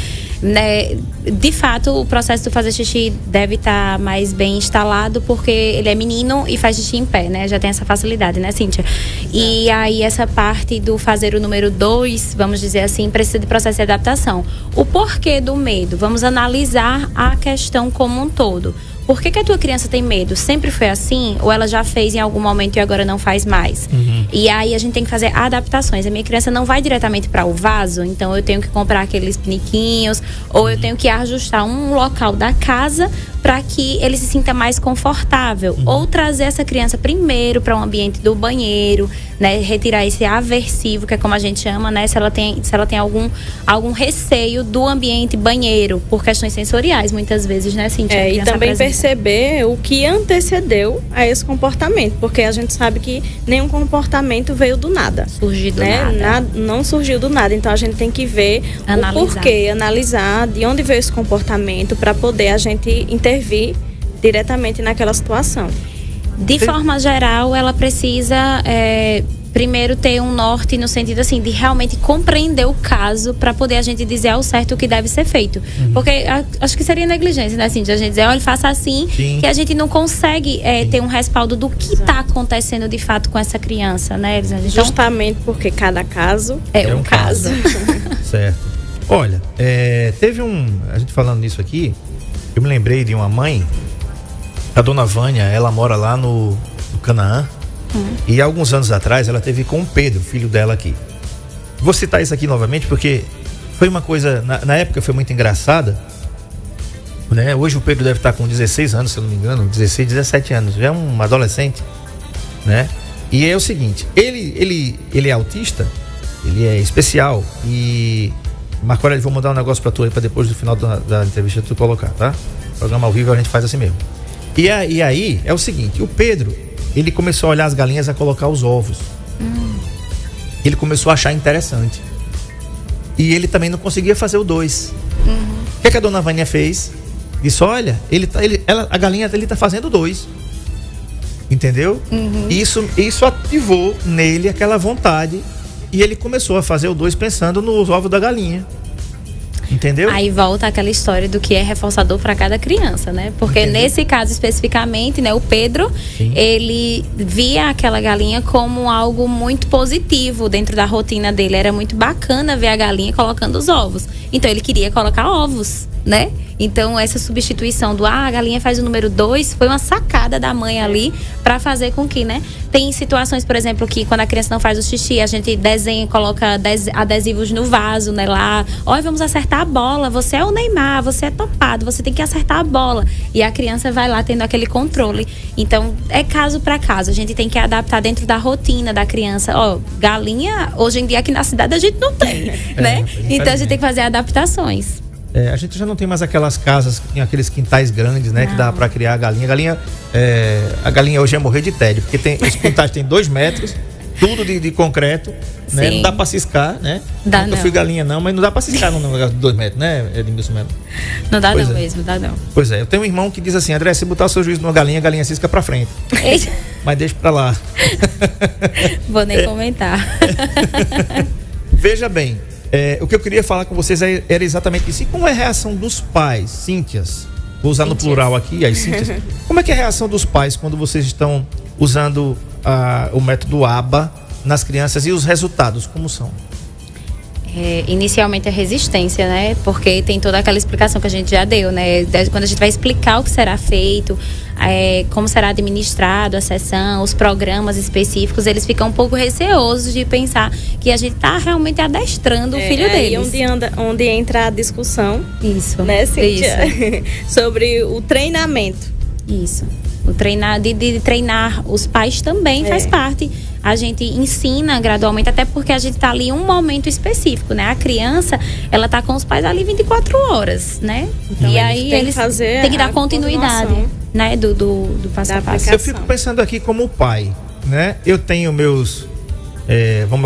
De fato, o processo de fazer xixi deve estar mais bem instalado, porque ele é menino e faz xixi em pé, né? Já tem essa facilidade, né, Cíntia? E aí essa parte do fazer o número 2, vamos dizer assim, precisa de processo de adaptação. O porquê do medo? Vamos analisar a questão como um todo. Por que a tua criança tem medo? Sempre foi assim? Ou ela já fez em algum momento e agora não faz mais? E aí a gente tem que fazer adaptações. A minha criança não vai diretamente para o vaso, então eu tenho que comprar aqueles piniquinhos, ou eu tenho que ajustar um local da casa para que ele se sinta mais confortável. Ou trazer essa criança primeiro para um ambiente do banheiro, né? Retirar esse aversivo, que é como a gente chama, né? Se ela tem algum receio do ambiente banheiro, por questões sensoriais, muitas vezes, né, Cíntia? E também perceber o que antecedeu a esse comportamento, porque a gente sabe que nenhum comportamento veio do nada. Surgiu do nada. Não surgiu do nada, então a gente tem que ver o porquê, analisar de onde veio esse comportamento para poder a gente intervir diretamente naquela situação. De forma geral, ela precisa primeiro ter um norte no sentido assim de realmente compreender o caso para poder a gente dizer ao certo o que deve ser feito. Porque acho que seria negligência, né, assim, de a gente dizer, olha, faça assim, que a gente não consegue ter um respaldo do que está acontecendo de fato com essa criança, né, Elisângela? Então, justamente porque cada caso é um caso. Certo. Olha, teve a gente falando nisso aqui, eu me lembrei de uma mãe, a dona Vânia, ela mora lá no Canaã. E há alguns anos atrás ela teve com o Pedro, filho dela aqui. Vou citar isso aqui novamente porque foi uma coisa, na época foi muito engraçada, né? Hoje o Pedro deve estar com 16 anos, se eu não me engano, 16, 17 anos, já é um adolescente, né? E é o seguinte, ele é autista, ele é especial e Marco Aurélio, vou mandar um negócio pra tu aí, pra depois do final da entrevista tu colocar, tá? Programa ao vivo a gente faz assim mesmo. E aí é o seguinte, o Pedro, ele começou a olhar as galinhas a colocar os ovos. Ele começou a achar interessante. E ele também não conseguia fazer o 2. O que a dona Vânia fez? Disse, olha, a galinha dele tá fazendo 2. Entendeu? Isso ativou nele aquela vontade. E ele começou a fazer o 2 pensando nos ovos da galinha. Entendeu? Aí volta aquela história do que é reforçador para cada criança, né? Porque nesse caso especificamente, né, o Pedro, ele via aquela galinha como algo muito positivo dentro da rotina dele. Era muito bacana ver a galinha colocando os ovos. Então ele queria colocar ovos, né? Então essa substituição do a galinha faz o número 2 foi uma sacada da mãe ali para fazer com que, né? Tem situações, por exemplo, que quando a criança não faz o xixi, a gente desenha, coloca adesivos no vaso, né? Lá, olha, vamos acertar a bola, você é o Neymar, você é topado, você tem que acertar a bola. E a criança vai lá tendo aquele controle. Então, é caso para caso, a gente tem que adaptar dentro da rotina da criança. Ó, galinha, hoje em dia aqui na cidade a gente não tem, né? Então a gente tem que fazer adaptações. A gente já não tem mais aquelas casas que tinham aqueles quintais grandes, né? Que dá pra criar a galinha. A galinha hoje ia morrer de tédio, porque os quintais têm 2 metros, tudo de concreto, né? Não dá pra ciscar, né? Nunca fui galinha não, mas não dá pra ciscar num negócio de 2 metros, né, Edmilson Melo? Não dá mesmo, dá não. Pois é, eu tenho um irmão que diz assim: André, se botar o seu juízo numa galinha, a galinha cisca pra frente. Mas deixa pra lá. Vou nem comentar. Veja bem, o que eu queria falar com vocês era exatamente isso. E como é a reação dos pais, Cíntias? Vou usar no plural aqui, as Cíntias. Como é que é a reação dos pais quando vocês estão usando o método ABA nas crianças e os resultados, como são? Inicialmente a resistência, né? Porque tem toda aquela explicação que a gente já deu, né? Quando a gente vai explicar o que será feito, como será administrado a sessão, os programas específicos, eles ficam um pouco receosos de pensar que a gente está realmente adestrando o filho deles. Onde entra a discussão. Isso. Né, Cíntia? Sobre o treinamento. Isso. De treinar os pais também faz parte. A gente ensina gradualmente, até porque a gente tá ali em um momento específico, né? A criança, ela tá com os pais ali 24 horas, né? Então, e aí eles têm que dar continuidade, né? Do passo a passo. Eu fico pensando aqui como pai, né? Eu tenho meus,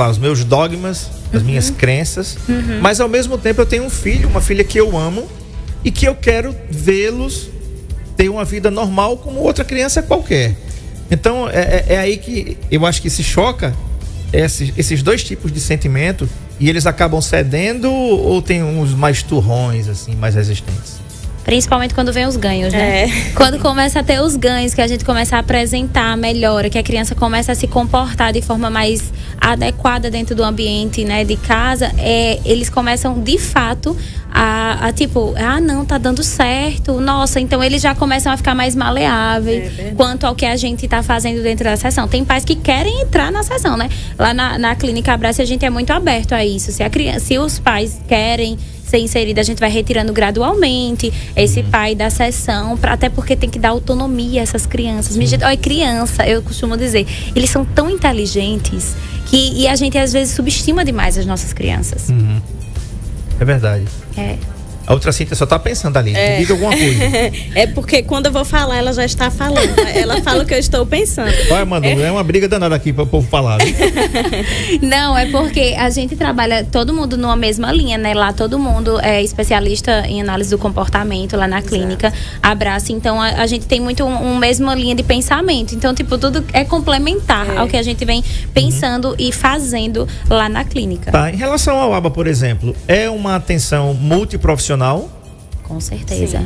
os meus dogmas, as minhas crenças, mas ao mesmo tempo eu tenho um filho, uma filha que eu amo e que eu quero vê-los ter uma vida normal como outra criança qualquer. Então, é aí que eu acho que se choca esses 2 tipos de sentimento e eles acabam cedendo ou tem uns mais turrões, assim, mais resistentes? Principalmente quando vem os ganhos, né? Quando começa a ter os ganhos, que a gente começa a apresentar a melhora, que a criança começa a se comportar de forma mais adequada dentro do ambiente, né, de casa, eles começam de fato a tipo, não, tá dando certo, nossa, então eles já começam a ficar mais maleáveis quanto ao que a gente tá fazendo dentro da sessão. Tem pais que querem entrar na sessão, né? Lá na Clínica Abrace a gente é muito aberto a isso. Se os pais querem ser inserida, a gente vai retirando gradualmente esse pai da sessão, até porque tem que dar autonomia a essas crianças. Criança, eu costumo dizer, eles são tão inteligentes e a gente às vezes subestima demais as nossas crianças. É verdade. A outra Cíntia só tá pensando ali. Diga alguma coisa. É porque quando eu vou falar, ela já está falando. Ela fala o que eu estou pensando. Vai, Manu, é uma briga danada aqui para o povo falar. Não, é porque a gente trabalha todo mundo numa mesma linha, né? Lá todo mundo é especialista em análise do comportamento lá na clínica Abrace. Então a gente tem muito uma mesma linha de pensamento. Então, tipo, tudo é complementar ao que a gente vem pensando e fazendo lá na clínica. Tá, em relação ao ABA, por exemplo, é uma atenção multiprofissional? Com certeza.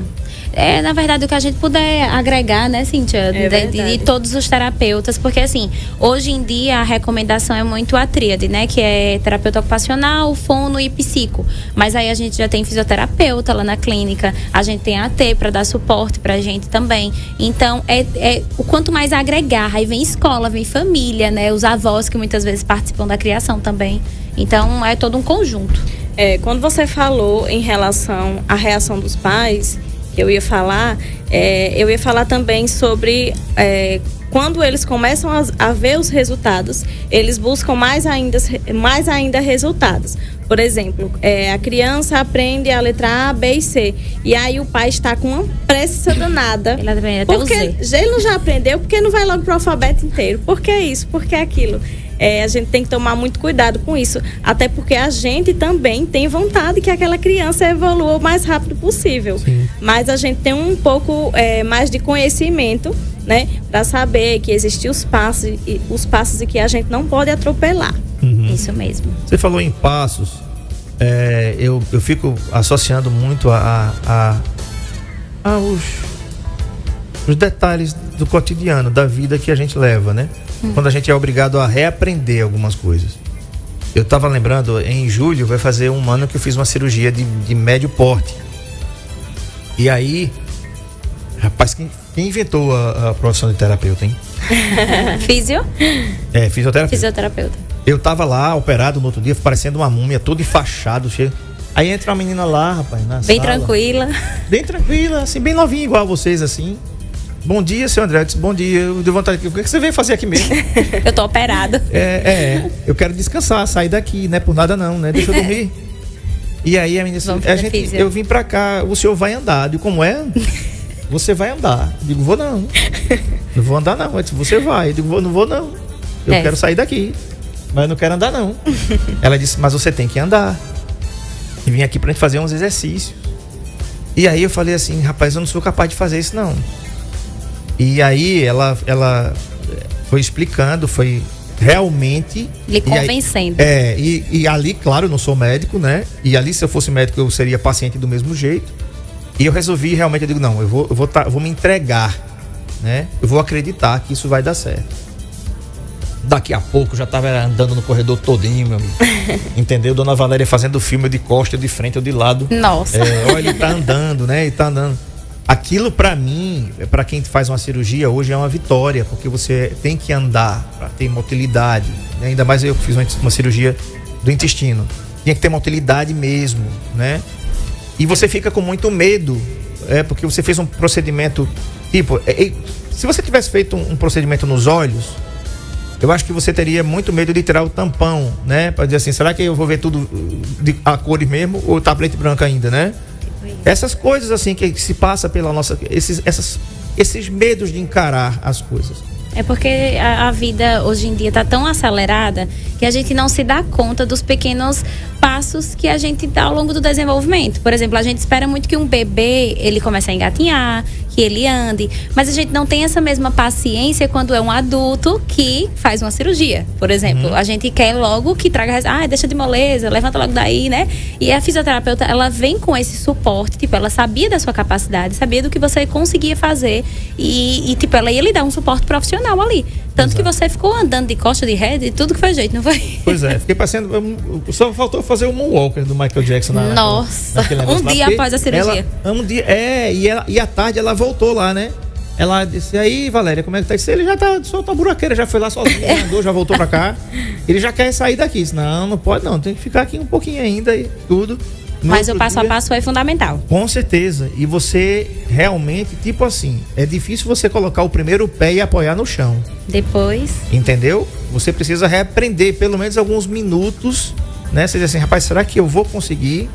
Na verdade, o que a gente puder agregar, né, Cíntia? De todos os terapeutas, porque assim, hoje em dia a recomendação é muito a tríade, né? Que é terapeuta ocupacional, fono e psico. Mas aí a gente já tem fisioterapeuta lá na clínica, a gente tem AT para dar suporte pra gente também. Então, o quanto mais agregar, aí vem escola, vem família, né? Os avós que muitas vezes participam da criação também. Então, é todo um conjunto. Quando você falou em relação à reação dos pais, eu ia falar também sobre quando eles começam a ver os resultados, eles buscam mais ainda resultados. Por exemplo, a criança aprende a letra A, B e C. E aí o pai está com uma pressa danada. Ele aprende até o Z. Ele não já aprendeu, porque não vai logo para o alfabeto inteiro? Por que isso? Por que aquilo? A gente tem que tomar muito cuidado com isso. Até porque a gente também tem vontade que aquela criança evolua o mais rápido possível. Sim. Mas a gente tem um pouco mais de conhecimento, né? Para saber que existem os passos e que a gente não pode atropelar. Isso mesmo. Você falou em passos. Eu fico associando muito os detalhes do cotidiano, da vida que a gente leva, né? Quando a gente é obrigado a reaprender algumas coisas. Eu tava lembrando, em julho vai fazer 1 ano que eu fiz uma cirurgia de médio porte. E aí, rapaz, quem inventou a profissão de terapeuta, hein? Fisioterapeuta. Eu tava lá, operado no outro dia, parecendo uma múmia, todo enfaixado, cheio. Aí entra uma menina lá, rapaz, na bem sala. Bem tranquila, assim, bem novinha, igual a vocês, assim. Bom dia, seu André. Eu disse, bom dia. Eu dei vontade. O que você veio fazer aqui mesmo? Eu tô operado. Eu quero descansar, sair daqui, não é por nada não, né? Deixa eu dormir. E aí a menina disse, eu vim pra cá, o senhor vai andar. Eu digo, como é? Você vai andar. Eu digo, vou não. Não vou andar não. Eu disse, você vai. Eu digo, não vou não. Eu quero sair daqui. Mas eu não quero andar não. Ela disse, mas você tem que andar. E vim aqui pra gente fazer uns exercícios. E aí eu falei assim, rapaz, eu não sou capaz de fazer isso não. E aí ela foi explicando, foi realmente... Lhe convencendo. E ali, claro, eu não sou médico, né? E ali, se eu fosse médico, eu seria paciente do mesmo jeito. E eu resolvi realmente, eu digo, não, eu vou me entregar, né? Eu vou acreditar que isso vai dar certo. Daqui a pouco, eu já tava andando no corredor todinho, meu amigo. Entendeu? Dona Valéria fazendo o filme, eu de costa, eu de frente, eu de lado. Nossa. Olha, ele tá andando, né? Ele tá andando. Aquilo pra mim, pra quem faz uma cirurgia hoje é uma vitória, porque você tem que andar pra ter motilidade, né? Ainda mais eu que fiz uma cirurgia do intestino. Tinha que ter motilidade mesmo, né? E você fica com muito medo, porque você fez um procedimento, tipo, se você tivesse feito um procedimento nos olhos, eu acho que você teria muito medo de tirar o tampão, né? Pra dizer assim, será que eu vou ver tudo a cores mesmo ou tá preto e branco ainda, né? Essas coisas assim que se passa pela nossa... Esses medos de encarar as coisas. É porque a vida hoje em dia está tão acelerada que a gente não se dá conta dos pequenos passos que a gente dá ao longo do desenvolvimento. Por exemplo, a gente espera muito que um bebê ele comece a engatinhar, que ele ande, mas a gente não tem essa mesma paciência quando é um adulto que faz uma cirurgia, por exemplo. A gente quer logo que traga, deixa de moleza, levanta logo daí, né? E a fisioterapeuta, ela vem com esse suporte, tipo, ela sabia da sua capacidade, sabia do que você conseguia fazer e tipo, ela ia lhe dar um suporte profissional ali. Tanto que você ficou andando de costa de ré e tudo que foi jeito, não foi? Pois é, fiquei parecendo. Só faltou fazer o Moonwalker do Michael Jackson Nossa, um dia após a cirurgia. E à tarde ela voltou lá, né? Ela disse, aí, Valéria, como é que tá isso? Ele já tá, soltou a buraqueira, já foi lá sozinho, andou, já voltou pra cá. Ele já quer sair daqui. Disse, não pode não, tem que ficar aqui um pouquinho ainda e tudo. Mas o passo a passo é fundamental. Com certeza. E você realmente, tipo assim, é difícil você colocar o primeiro pé e apoiar no chão. Depois. Entendeu? Você precisa reaprender pelo menos alguns minutos, né? Você diz assim, rapaz, será que eu vou conseguir?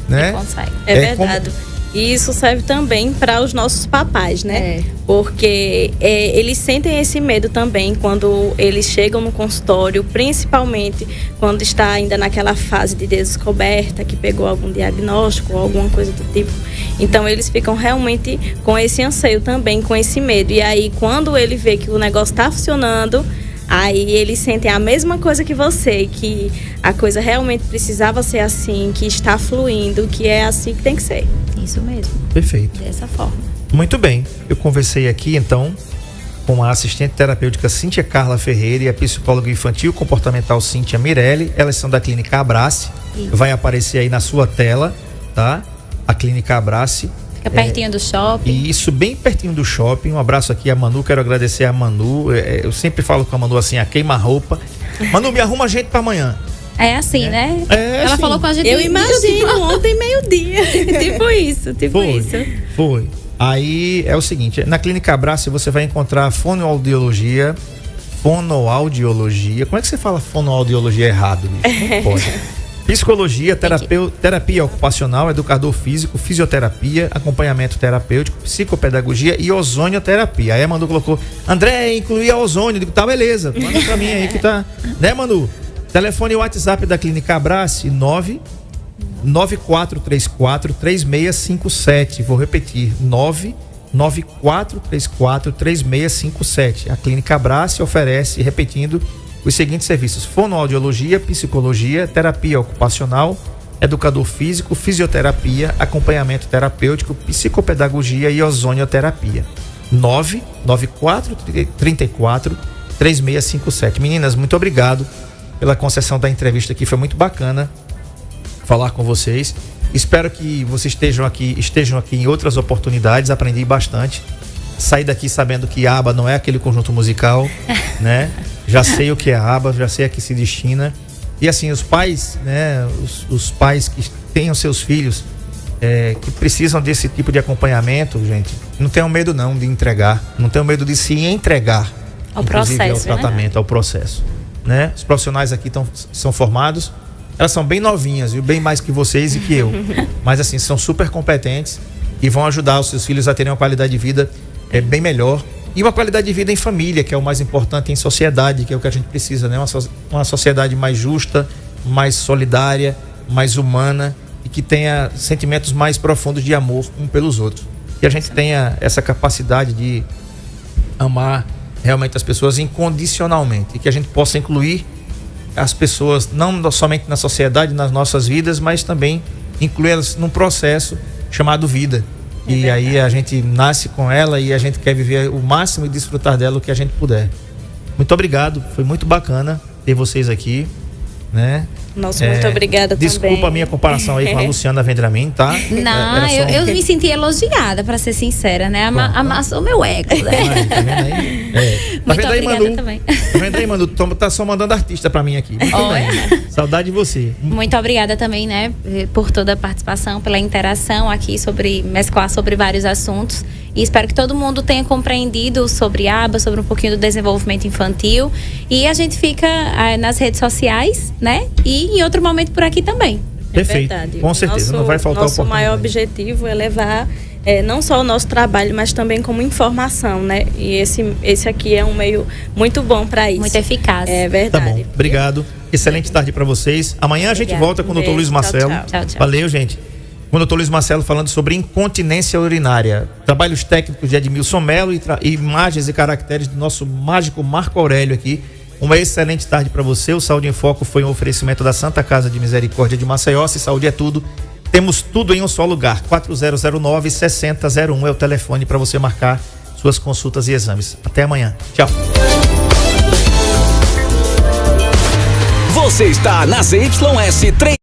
Né? Consegue. É verdade. E isso serve também para os nossos papais, né? Porque eles sentem esse medo também quando eles chegam no consultório, principalmente quando está ainda naquela fase de descoberta, que pegou algum diagnóstico ou alguma coisa do tipo. Então, eles ficam realmente com esse anseio também, com esse medo. E aí, quando ele vê que o negócio está funcionando, aí eles sentem a mesma coisa que você, que a coisa realmente precisava ser assim, que está fluindo, que é assim que tem que ser. Isso mesmo. Perfeito. Dessa forma. Muito bem. Eu conversei aqui, então, com a assistente terapêutica Cíntia Carla Ferreira e a psicóloga infantil comportamental Cíntia Mirelli. Elas são da Clínica Abrace. Isso. Vai aparecer aí na sua tela, tá? A Clínica Abrace. Fica pertinho do shopping. Isso, bem pertinho do shopping. Um abraço aqui a Manu, quero agradecer a Manu. Eu sempre falo com a Manu assim, a queima-roupa. Manu, me arruma gente pra amanhã. É assim, né? Ela assim. Falou com a gente. Eu imagino, ontem meio-dia. Tipo isso. Foi. Aí é o seguinte, na Clínica Abrace você vai encontrar fonoaudiologia. Como é que você fala fonoaudiologia errado, bicho? Não pode. Psicologia, terapia ocupacional, educador físico, fisioterapia, acompanhamento terapêutico, psicopedagogia e ozonioterapia. Aí a Manu colocou, André, incluía ozônio. Eu digo, tá, beleza, manda pra mim aí que tá. Né, Manu? Telefone e WhatsApp da Clínica Abrace, 99434-3657. Vou repetir, 99434-3657. A Clínica Abrace oferece, repetindo, os seguintes serviços: fonoaudiologia, psicologia, terapia ocupacional, educador físico, fisioterapia, acompanhamento terapêutico, psicopedagogia e ozonioterapia. 994-34-3657. Meninas, muito obrigado pela concessão da entrevista aqui, foi muito bacana falar com vocês. Espero que vocês estejam aqui em outras oportunidades. Aprendi bastante. Saí daqui sabendo que ABBA não é aquele conjunto musical, né? Já sei o que é ABBA, já sei a que se destina. E assim, os pais, né? Os pais que tenham seus filhos que precisam desse tipo de acompanhamento, gente, não tenham medo não de entregar, não tenham medo de se entregar ao processo, ao tratamento, ao processo, né? Os profissionais aqui são formados, Elas são bem novinhas, viu? Bem mais que vocês e que eu. Mas assim, são super competentes e vão ajudar os seus filhos a terem uma qualidade de vida bem melhor. E uma qualidade de vida em família, que é o mais importante, em sociedade, que é o que a gente precisa, né? Uma sociedade mais justa, mais solidária, mais humana e que tenha sentimentos mais profundos de amor um pelos outros. Que a gente tenha essa capacidade de amar realmente as pessoas incondicionalmente e que a gente possa incluir as pessoas não somente na sociedade, nas nossas vidas, mas também incluí-las num processo chamado vida. E aí a gente nasce com ela e a gente quer viver o máximo e desfrutar dela o que a gente puder. Muito obrigado, foi muito bacana ter vocês aqui, né? Nossa, muito obrigada desculpa também. a minha comparação aí com a Luciana Vendramin, tá? Não, eu me senti elogiada, pra ser sincera, né? Amassou meu ego, né? Tá vendo aí? Muito obrigada também. Tá vendo aí, Manu? Tá só mandando artista pra mim aqui. Muito bem. Saudade de você. Muito obrigada também, né? Por toda a participação, pela interação aqui mesclar sobre vários assuntos. E espero que todo mundo tenha compreendido sobre aba, sobre um pouquinho do desenvolvimento infantil. E a gente fica nas redes sociais, né? E em outro momento por aqui também. Perfeito. Verdade. Com certeza, não vai faltar Nosso maior objetivo é levar não só o nosso trabalho, mas também como informação, né? E esse aqui é um meio muito bom para isso. Muito eficaz. É verdade. Tá bom, obrigado. Excelente tarde para vocês. Amanhã a gente volta com o Dr. Luiz Marcelo. Tchau, tchau. Valeu, gente. Com o Dr. Luiz Marcelo falando sobre incontinência urinária. Trabalhos técnicos de Edmilson Melo e imagens e caracteres do nosso mágico Marco Aurélio aqui. Uma excelente tarde para você. O Saúde em Foco foi um oferecimento da Santa Casa de Misericórdia de Maceió. Se saúde é tudo, temos tudo em um só lugar. 4009-6001 é o telefone para você marcar suas consultas e exames. Até amanhã. Tchau. Você está na ZYS 3.